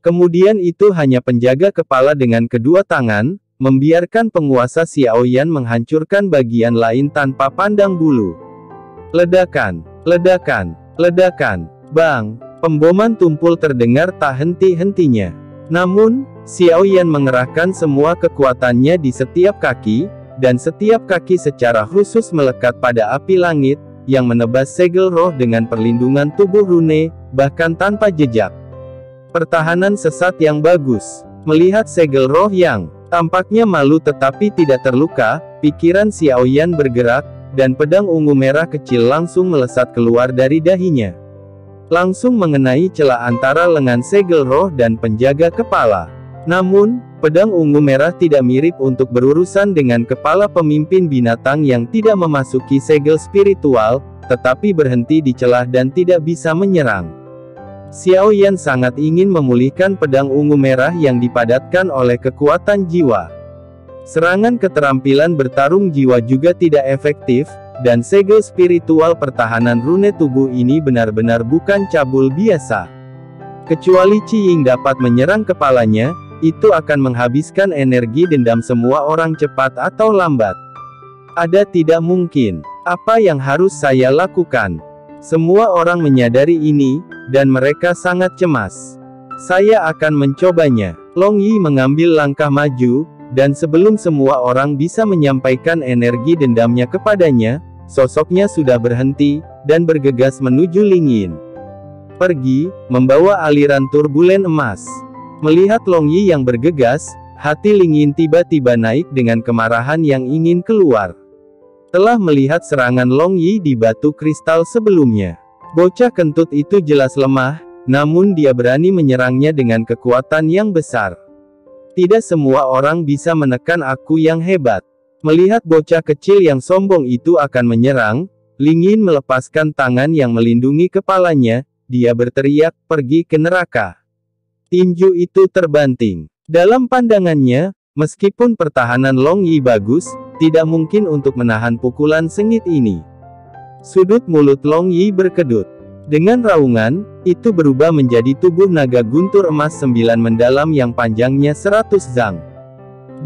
[SPEAKER 2] Kemudian itu hanya penjaga kepala dengan kedua tangan, membiarkan penguasa Xiaoyan menghancurkan bagian lain tanpa pandang bulu. Ledakan, ledakan, ledakan, bang, pemboman tumpul terdengar tak henti-hentinya. Namun, Xiaoyan mengerahkan semua kekuatannya di setiap kaki, dan setiap kaki secara khusus melekat pada api langit, yang menebas segel roh dengan perlindungan tubuh rune, bahkan tanpa jejak. Pertahanan sesat yang bagus. Melihat segel roh yang tampaknya malu tetapi tidak terluka, pikiran Xiaoyan bergerak, dan pedang ungu merah kecil langsung melesat keluar dari dahinya. Langsung mengenai celah antara lengan segel roh dan penjaga kepala. Namun, pedang ungu merah tidak mirip untuk berurusan dengan kepala pemimpin binatang yang tidak memasuki segel spiritual, tetapi berhenti di celah dan tidak bisa menyerang. Xiaoyan sangat ingin memulihkan pedang ungu merah yang dipadatkan oleh kekuatan jiwa. Serangan keterampilan bertarung jiwa juga tidak efektif, dan segel spiritual pertahanan rune tubuh ini benar-benar bukan cabul biasa. Kecuali Qi Ying dapat menyerang kepalanya, itu akan menghabiskan energi dendam semua orang cepat atau lambat. Ada tidak mungkin. Apa yang harus saya lakukan? Semua orang menyadari ini, dan mereka sangat cemas. Saya akan mencobanya. Long Yi mengambil langkah maju, dan sebelum semua orang bisa menyampaikan energi dendamnya kepadanya, sosoknya sudah berhenti, dan bergegas menuju Ling Yin. Pergi, membawa aliran turbulen emas. Melihat Long Yi yang bergegas, hati Ling Yin tiba-tiba naik dengan kemarahan yang ingin keluar. Telah melihat serangan Long Yi di batu kristal sebelumnya. Bocah kentut itu jelas lemah, namun dia berani menyerangnya dengan kekuatan yang besar. Tidak semua orang bisa menekan aku yang hebat. Melihat bocah kecil yang sombong itu akan menyerang, Ling Yin melepaskan tangan yang melindungi kepalanya, dia berteriak, pergi ke neraka. Tinju itu terbanting. Dalam pandangannya, meskipun pertahanan Long Yi bagus, tidak mungkin untuk menahan pukulan sengit ini. Sudut mulut Long Yi berkedut. Dengan raungan, itu berubah menjadi tubuh naga guntur emas 9 mendalam yang panjangnya 100 zang.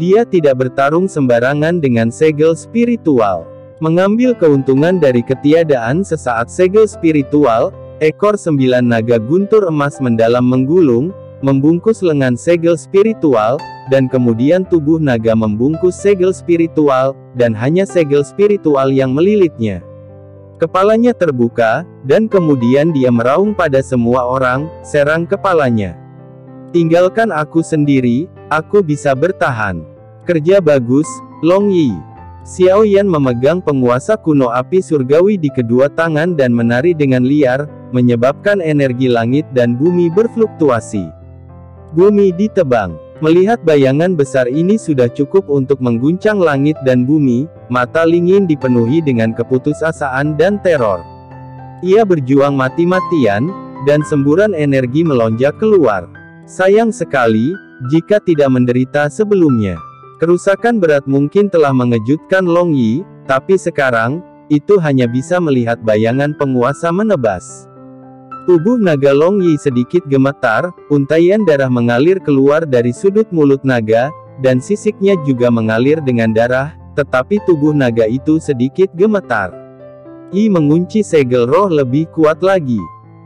[SPEAKER 2] Dia tidak bertarung sembarangan dengan segel spiritual. Mengambil keuntungan dari ketiadaan sesaat segel spiritual, ekor 9 naga guntur emas mendalam menggulung, membungkus lengan segel spiritual, dan kemudian tubuh naga membungkus segel spiritual, dan hanya segel spiritual yang melilitnya. Kepalanya terbuka, dan kemudian dia meraung pada semua orang, serang kepalanya. Tinggalkan aku sendiri, aku bisa bertahan. Kerja bagus, Long Yi. Xiaoyan memegang penguasa kuno api surgawi di kedua tangan dan menari dengan liar, menyebabkan energi langit dan bumi berfluktuasi. Bumi ditebang. Melihat bayangan besar ini sudah cukup untuk mengguncang langit dan bumi, mata Ling Yin dipenuhi dengan keputusasaan dan teror. Ia berjuang mati-matian, dan semburan energi melonjak keluar. Sayang sekali, jika tidak menderita sebelumnya. Kerusakan berat mungkin telah mengejutkan Long Yi, tapi sekarang, itu hanya bisa melihat bayangan penguasa menebas. Tubuh naga Long Yi sedikit gemetar, untaian darah mengalir keluar dari sudut mulut naga, dan sisiknya juga mengalir dengan darah, tetapi tubuh naga itu sedikit gemetar. Yi mengunci segel roh lebih kuat lagi.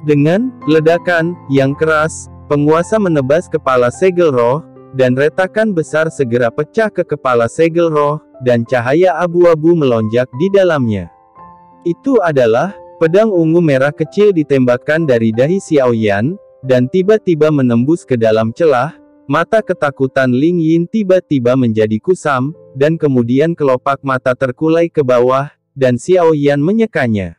[SPEAKER 2] Dengan ledakan yang keras, penguasa menebas kepala segel roh, dan retakan besar segera pecah ke kepala segel roh, dan cahaya abu-abu melonjak di dalamnya. Itu adalah pedang ungu merah kecil ditembakkan dari dahi Xiaoyan, dan tiba-tiba menembus ke dalam celah. Mata ketakutan Ling Yin tiba-tiba menjadi kusam, dan kemudian kelopak mata terkulai ke bawah, dan Xiaoyan menyekanya.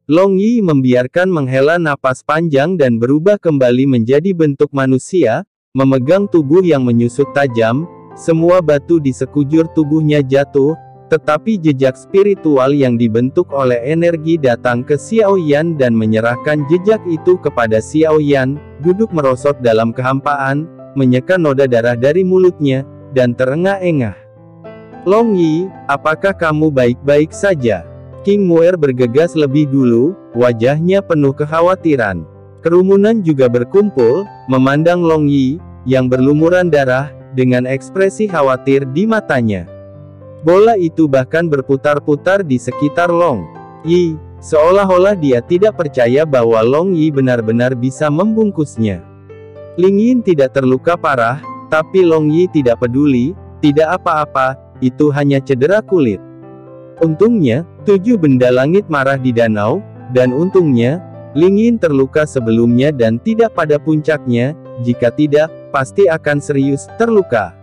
[SPEAKER 2] Long Yi membiarkan menghela napas panjang dan berubah kembali menjadi bentuk manusia, memegang tubuh yang menyusut tajam. Semua batu di sekujur tubuhnya jatuh, Tetapi jejak spiritual yang dibentuk oleh energi datang ke Xiao Yan dan menyerahkan jejak itu kepada Xiao Yan, duduk merosot dalam kehampaan, menyeka noda darah dari mulutnya, dan terengah-engah. Long Yi, apakah kamu baik-baik saja? King Muer bergegas lebih dulu, wajahnya penuh kekhawatiran. Kerumunan juga berkumpul, memandang Long Yi, yang berlumuran darah, dengan ekspresi khawatir di matanya. Bola itu bahkan berputar-putar di sekitar Long Yi, seolah-olah dia tidak percaya bahwa Long Yi benar-benar bisa membungkusnya. Ling Yin tidak terluka parah, tapi Long Yi tidak peduli, tidak apa-apa, itu hanya cedera kulit. Untungnya, 7 benda langit marah di danau, dan untungnya, Ling Yin terluka sebelumnya dan tidak pada puncaknya, jika tidak, pasti akan serius terluka.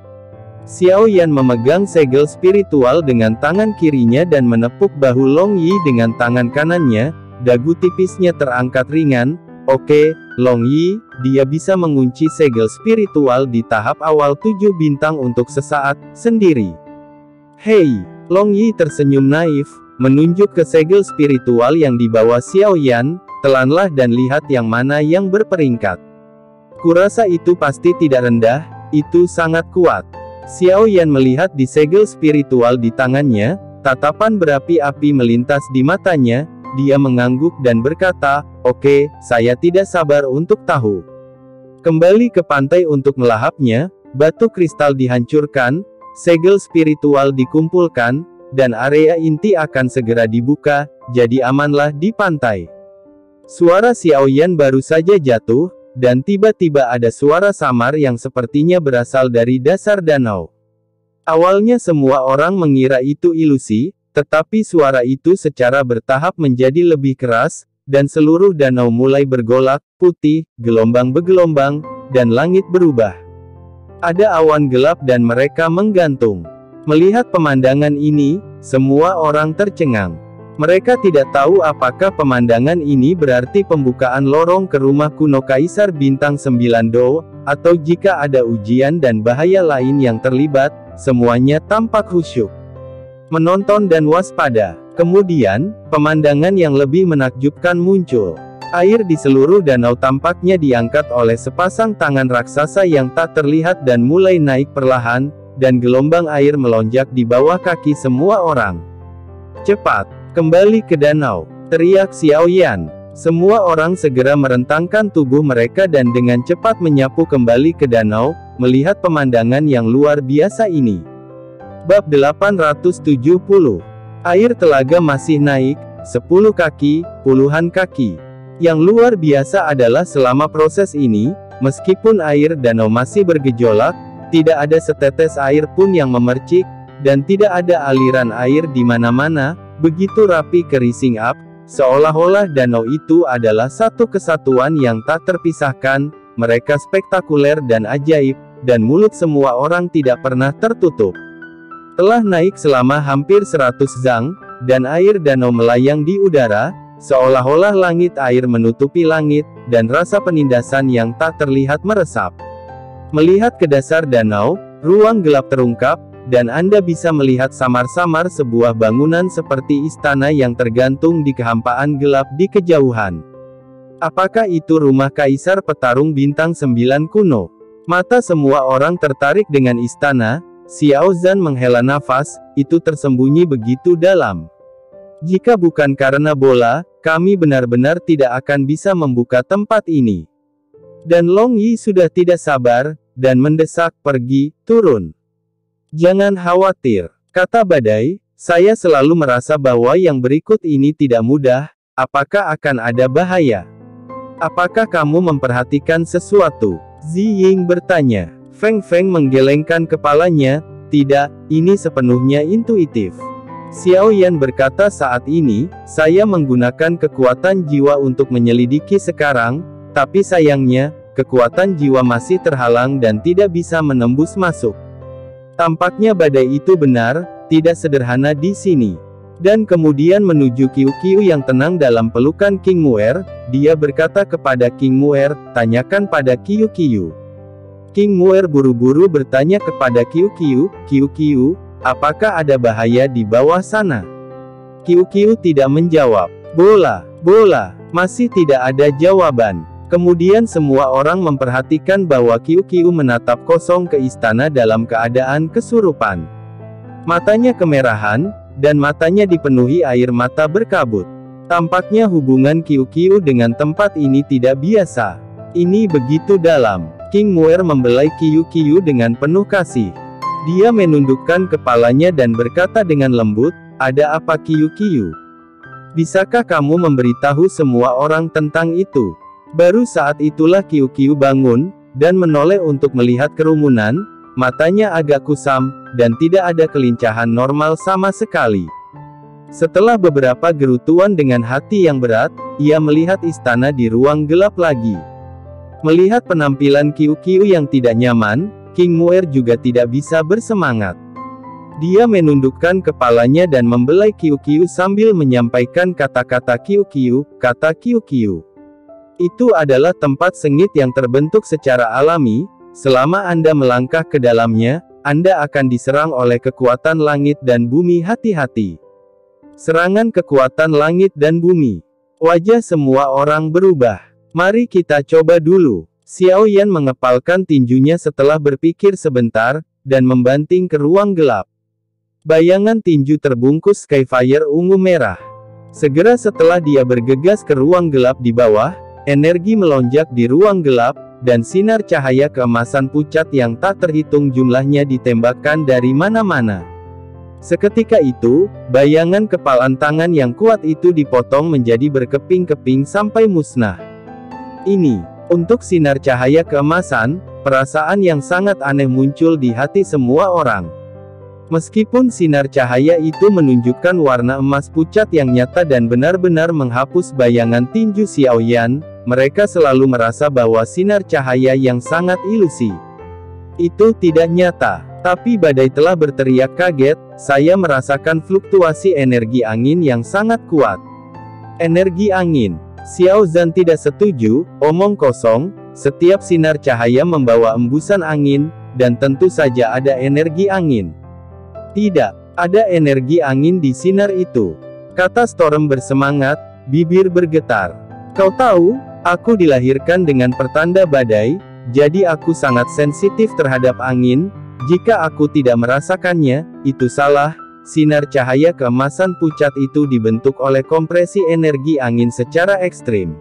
[SPEAKER 2] Xiao Yan memegang segel spiritual dengan tangan kirinya dan menepuk bahu Long Yi dengan tangan kanannya, dagu tipisnya terangkat ringan. Oke, Long Yi, dia bisa mengunci segel spiritual di tahap awal 7 bintang untuk sesaat, sendiri. Hei, Long Yi tersenyum naif, menunjuk ke segel spiritual yang dibawa Xiao Yan, telanlah dan lihat yang mana yang berperingkat. Kurasa itu pasti tidak rendah, itu sangat kuat. Xiao Yan melihat di segel spiritual di tangannya, tatapan berapi-api melintas di matanya, dia mengangguk dan berkata, oke, saya tidak sabar untuk tahu. Kembali ke pantai untuk melahapnya, batu kristal dihancurkan, segel spiritual dikumpulkan, dan area inti akan segera dibuka, jadi amanlah di pantai. Suara Xiao Yan baru saja jatuh, dan tiba-tiba ada suara samar yang sepertinya berasal dari dasar danau. Awalnya semua orang mengira itu ilusi, tetapi suara itu secara bertahap menjadi lebih keras, dan seluruh danau mulai bergolak, putih, gelombang bergelombang, dan langit berubah. Ada awan gelap dan mereka menggantung. Melihat pemandangan ini, semua orang tercengang. Mereka tidak tahu apakah pemandangan ini berarti pembukaan lorong ke rumah kuno Kaisar Bintang 9 Do, atau jika ada ujian dan bahaya lain yang terlibat, semuanya tampak khusyuk, menonton dan waspada. Kemudian, pemandangan yang lebih menakjubkan muncul. Air di seluruh danau tampaknya diangkat oleh sepasang tangan raksasa yang tak terlihat dan mulai naik perlahan, dan gelombang air melonjak di bawah kaki semua orang. Cepat! Kembali ke danau, teriak Xiao Yan. Semua orang segera merentangkan tubuh mereka dan dengan cepat menyapu kembali ke danau, melihat pemandangan yang luar biasa ini. Bab 870. Air telaga masih naik, 10 kaki, puluhan kaki. Yang luar biasa adalah selama proses ini, meskipun air danau masih bergejolak, tidak ada setetes air pun yang memercik, dan tidak ada aliran air di mana-mana. Begitu rapi ke Rising Up, seolah-olah danau itu adalah satu kesatuan yang tak terpisahkan, mereka spektakuler dan ajaib, dan mulut semua orang tidak pernah tertutup. Telah naik selama hampir 100 zang, dan air danau melayang di udara, seolah-olah langit air menutupi langit, dan rasa penindasan yang tak terlihat meresap. Melihat ke dasar danau, ruang gelap terungkap, dan Anda bisa melihat samar-samar sebuah bangunan seperti istana yang tergantung di kehampaan gelap di kejauhan. Apakah itu rumah Kaisar Petarung Bintang 9 kuno? Mata semua orang tertarik dengan istana. Xiao Zhan menghela nafas, itu tersembunyi begitu dalam. Jika bukan karena bola, kami benar-benar tidak akan bisa membuka tempat ini. Dan Long Yi sudah tidak sabar, dan mendesak, pergi, turun. Jangan khawatir, kata badai, saya selalu merasa bahwa yang berikut ini tidak mudah, apakah akan ada bahaya? Apakah kamu memperhatikan sesuatu? Zi Ying bertanya. Feng Feng menggelengkan kepalanya, tidak, ini sepenuhnya intuitif. Xiao Yan berkata saat ini, saya menggunakan kekuatan jiwa untuk menyelidiki sekarang, tapi sayangnya, kekuatan jiwa masih terhalang dan tidak bisa menembus masuk. Tampaknya badai itu benar, tidak sederhana di sini. Dan kemudian menuju Qiu Qiu yang tenang dalam pelukan King Muer, dia berkata kepada King Muer, tanyakan pada Qiu Qiu. King Muer buru-buru bertanya kepada Qiu Qiu, Qiu Qiu, apakah ada bahaya di bawah sana? Qiu tidak menjawab. Bola, masih tidak ada jawaban. Kemudian semua orang memperhatikan bahwa Qiu menatap kosong ke istana dalam keadaan kesurupan. Matanya kemerahan, dan matanya dipenuhi air mata berkabut. Tampaknya hubungan Qiu dengan tempat ini tidak biasa. Ini begitu dalam. King Muer membelai Qiu dengan penuh kasih. Dia menundukkan kepalanya dan berkata dengan lembut, "Ada apa Qiu? Bisakah kamu memberitahu semua orang tentang itu?" Baru saat itulah Qiu bangun, dan menoleh untuk melihat kerumunan. Matanya agak kusam, dan tidak ada kelincahan normal sama sekali. Setelah beberapa gerutuan dengan hati yang berat, ia melihat istana di ruang gelap lagi. Melihat penampilan Qiu yang tidak nyaman, King Muer juga tidak bisa bersemangat. Dia menundukkan kepalanya dan membelai Qiu sambil menyampaikan kata-kata Qiu, kata Qiu. Itu adalah tempat sengit yang terbentuk secara alami. Selama Anda melangkah ke dalamnya, Anda akan diserang oleh kekuatan langit dan bumi. Hati-hati. Serangan kekuatan langit dan bumi. Wajah semua orang berubah. Mari kita coba dulu. Xiao Yan mengepalkan tinjunya setelah berpikir sebentar, dan membanting ke ruang gelap. Bayangan tinju terbungkus Skyfire ungu merah. Segera setelah dia bergegas ke ruang gelap di bawah, energi melonjak di ruang gelap, dan sinar cahaya keemasan pucat yang tak terhitung jumlahnya ditembakkan dari mana-mana. Seketika itu, bayangan kepalan tangan yang kuat itu dipotong menjadi berkeping-keping sampai musnah. Ini, untuk sinar cahaya keemasan, perasaan yang sangat aneh muncul di hati semua orang. Meskipun sinar cahaya itu menunjukkan warna emas pucat yang nyata dan benar-benar menghapus bayangan tinju Xiao Yan, mereka selalu merasa bahwa sinar cahaya yang sangat ilusi itu tidak nyata. Tapi badai telah berteriak kaget, "Saya merasakan fluktuasi energi angin yang sangat kuat." Energi angin. Xiao Zhan tidak setuju, "Omong kosong, setiap sinar cahaya membawa embusan angin, dan tentu saja ada energi angin." "Tidak, ada energi angin di sinar itu," kata Storm bersemangat, bibir bergetar. "Kau tahu, aku dilahirkan dengan pertanda badai, jadi aku sangat sensitif terhadap angin. Jika aku tidak merasakannya, itu salah." Sinar cahaya keemasan pucat itu dibentuk oleh kompresi energi angin secara ekstrim.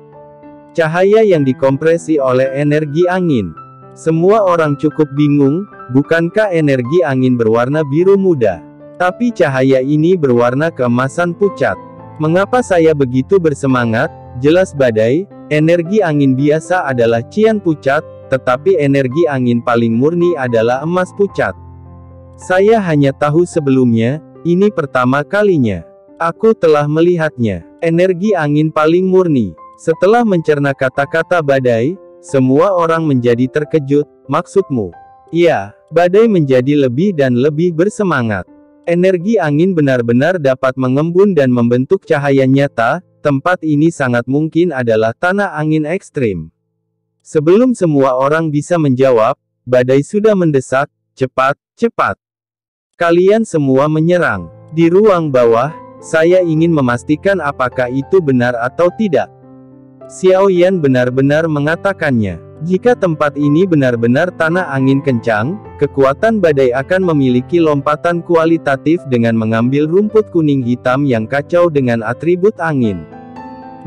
[SPEAKER 2] Cahaya yang dikompresi oleh energi angin. Semua orang cukup bingung, bukankah energi angin berwarna biru muda? Tapi cahaya ini berwarna keemasan pucat. Mengapa saya begitu bersemangat? Jelas badai. Energi angin biasa adalah cian pucat, tetapi energi angin paling murni adalah emas pucat. Saya hanya tahu sebelumnya, ini pertama kalinya. Aku telah melihatnya. Energi angin paling murni. Setelah mencerna kata-kata badai, semua orang menjadi terkejut. Maksudmu? Ya, badai menjadi lebih dan lebih bersemangat. Energi angin benar-benar dapat mengembun dan membentuk cahaya nyata. Tempat ini sangat mungkin adalah tanah angin ekstrim. Sebelum semua orang bisa menjawab, badai sudah mendesak. "Cepat, cepat. Kalian semua menyerang." Di ruang bawah, saya ingin memastikan apakah itu benar atau tidak. Xiao Yan benar-benar mengatakannya. Jika tempat ini benar-benar tanah angin kencang, kekuatan badai akan memiliki lompatan kualitatif dengan mengambil rumput kuning hitam yang kacau dengan atribut angin.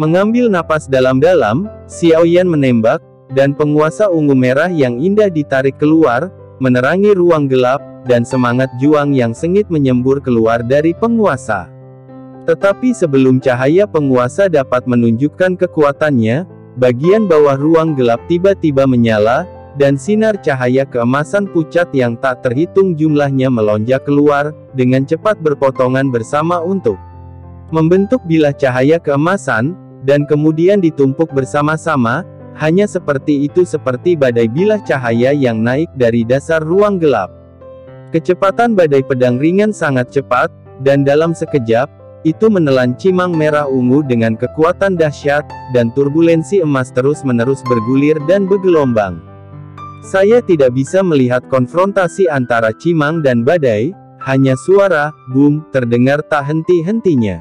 [SPEAKER 2] Mengambil napas dalam-dalam, Xiao Yan menembak, dan penguasa ungu merah yang indah ditarik keluar, menerangi ruang gelap, dan semangat juang yang sengit menyembur keluar dari penguasa. Tetapi sebelum cahaya penguasa dapat menunjukkan kekuatannya, bagian bawah ruang gelap tiba-tiba menyala, dan sinar cahaya keemasan pucat yang tak terhitung jumlahnya melonjak keluar, dengan cepat berpotongan bersama untuk membentuk bilah cahaya keemasan, dan kemudian ditumpuk bersama-sama. Hanya seperti itu, seperti badai bilah cahaya yang naik dari dasar ruang gelap. Kecepatan badai pedang ringan sangat cepat, dan dalam sekejap, itu menelan cimang merah ungu dengan kekuatan dahsyat, dan turbulensi emas terus-menerus bergulir dan bergelombang. Saya tidak bisa melihat konfrontasi antara cimang dan badai, hanya suara, boom, terdengar tak henti-hentinya.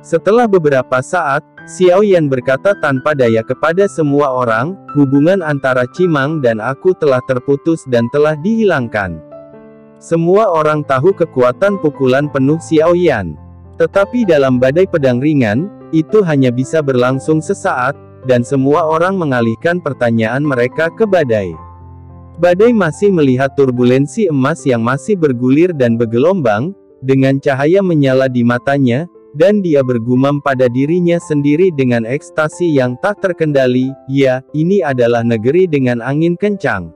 [SPEAKER 2] Setelah beberapa saat, Xiao Yan berkata tanpa daya kepada semua orang, hubungan antara Cimang dan aku telah terputus dan telah dihilangkan. Semua orang tahu kekuatan pukulan penuh Xiao Yan. Tetapi dalam badai pedang ringan, itu hanya bisa berlangsung sesaat, dan semua orang mengalihkan pertanyaan mereka ke badai. Badai masih melihat turbulensi emas yang masih bergulir dan bergelombang, dengan cahaya menyala di matanya, dan dia bergumam pada dirinya sendiri dengan ekstasi yang tak terkendali, ya, ini adalah negeri dengan angin kencang.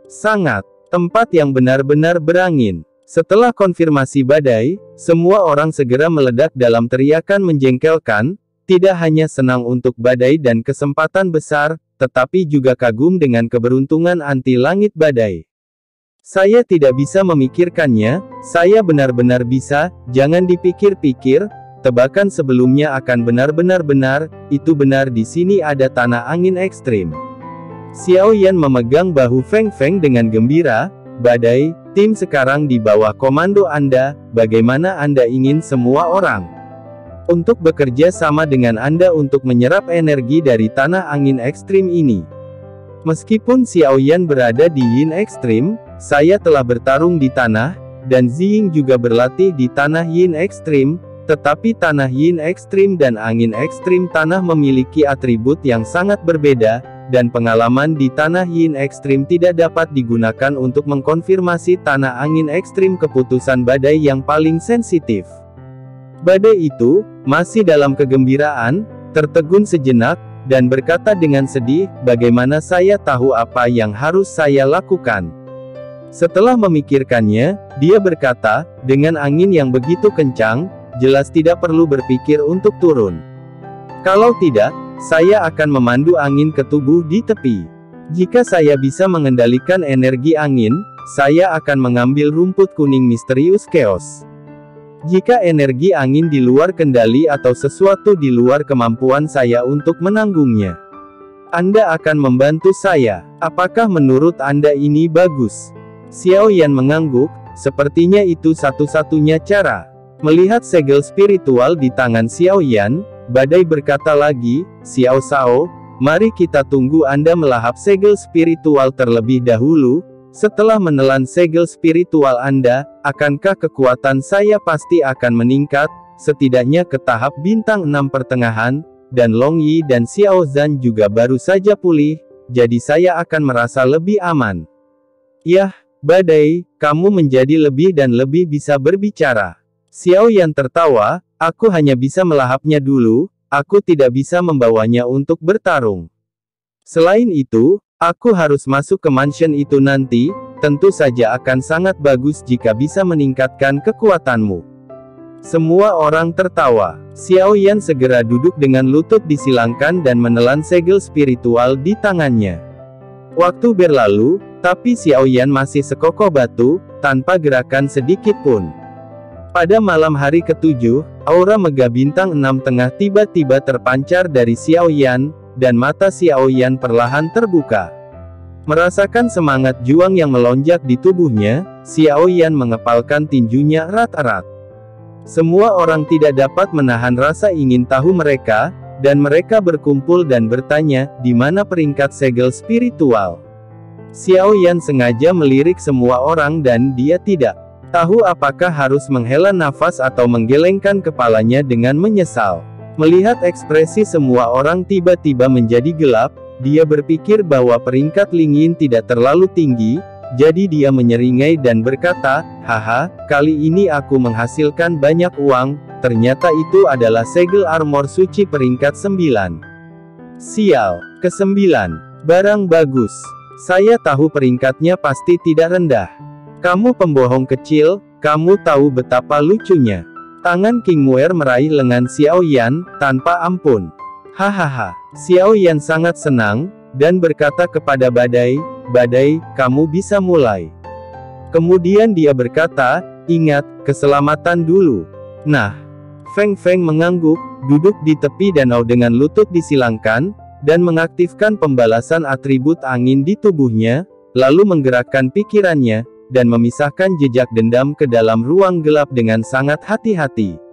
[SPEAKER 2] Sangat, tempat yang benar-benar berangin. Setelah konfirmasi badai, semua orang segera meledak dalam teriakan menjengkelkan, tidak hanya senang untuk badai dan kesempatan besar, tetapi juga kagum dengan keberuntungan anti langit badai. Saya tidak bisa memikirkannya, saya benar-benar bisa, jangan dipikir-pikir, tebakan sebelumnya akan benar-benar benar, itu benar di sini ada tanah angin ekstrim. Xiao Yan memegang bahu Feng Feng dengan gembira, badai, tim sekarang di bawah komando Anda, bagaimana Anda ingin semua orang untuk bekerja sama dengan Anda untuk menyerap energi dari tanah angin ekstrim ini. Meskipun Xiao Yan berada di yin ekstrim, saya telah bertarung di tanah, dan Ziying juga berlatih di tanah yin ekstrim, tetapi tanah yin ekstrim dan angin ekstrim tanah memiliki atribut yang sangat berbeda, dan pengalaman di tanah yin ekstrim tidak dapat digunakan untuk mengkonfirmasi tanah angin ekstrim keputusan badai yang paling sensitif. Badai itu masih dalam kegembiraan, tertegun sejenak, dan berkata dengan sedih, bagaimana saya tahu apa yang harus saya lakukan. Setelah memikirkannya, dia berkata, dengan angin yang begitu kencang, jelas tidak perlu berpikir untuk turun. Kalau tidak, saya akan memandu angin ke tubuh di tepi. Jika saya bisa mengendalikan energi angin, saya akan mengambil rumput kuning misterius chaos. Jika energi angin di luar kendali atau sesuatu di luar kemampuan saya untuk menanggungnya, Anda akan membantu saya. Apakah menurut Anda ini bagus? Xiao Yan mengangguk, sepertinya itu satu-satunya cara. Melihat segel spiritual di tangan Xiao Yan, badai berkata lagi, Xiao Shao, mari kita tunggu Anda melahap segel spiritual terlebih dahulu. Setelah menelan segel spiritual Anda, akankah kekuatan saya pasti akan meningkat, setidaknya ke tahap bintang 6 pertengahan, dan Long Yi dan Xiao Zhan juga baru saja pulih, jadi saya akan merasa lebih aman. Yah, badai, kamu menjadi lebih dan lebih bisa berbicara. Xiao Yan tertawa, aku hanya bisa melahapnya dulu, aku tidak bisa membawanya untuk bertarung. Selain itu, aku harus masuk ke mansion itu nanti, tentu saja akan sangat bagus jika bisa meningkatkan kekuatanmu. Semua orang tertawa. Xiao Yan segera duduk dengan lutut disilangkan dan menelan segel spiritual di tangannya. Waktu berlalu, tapi Xiao Yan masih sekokoh batu, tanpa gerakan sedikit pun. Pada malam hari ke-7, aura megah bintang 6 tengah tiba-tiba terpancar dari Xiao Yan, dan mata Xiao Yan perlahan terbuka. Merasakan semangat juang yang melonjak di tubuhnya, Xiao Yan mengepalkan tinjunya erat-erat. Semua orang tidak dapat menahan rasa ingin tahu mereka, dan mereka berkumpul dan bertanya, di mana peringkat segel spiritual. Xiao Yan sengaja melirik semua orang dan dia tidak tahu apakah harus menghela nafas atau menggelengkan kepalanya dengan menyesal. Melihat ekspresi semua orang tiba-tiba menjadi gelap, dia berpikir bahwa peringkat Ling Yin tidak terlalu tinggi, jadi dia menyeringai dan berkata, haha, kali ini aku menghasilkan banyak uang, ternyata itu adalah segel armor suci peringkat 9. Sial, ke-9. Barang bagus. Saya tahu peringkatnya pasti tidak rendah. Kamu pembohong kecil, kamu tahu betapa lucunya. Tangan King Muer meraih lengan Xiao Yan, tanpa ampun. Hahaha. Xiao Yan sangat senang, dan berkata kepada badai, badai, kamu bisa mulai. Kemudian dia berkata, ingat, keselamatan dulu. Nah. Feng Feng mengangguk, duduk di tepi danau dengan lutut disilangkan, dan mengaktifkan pembalasan atribut angin di tubuhnya, lalu menggerakkan pikirannya, dan memisahkan jejak dendam ke dalam ruang gelap dengan sangat hati-hati.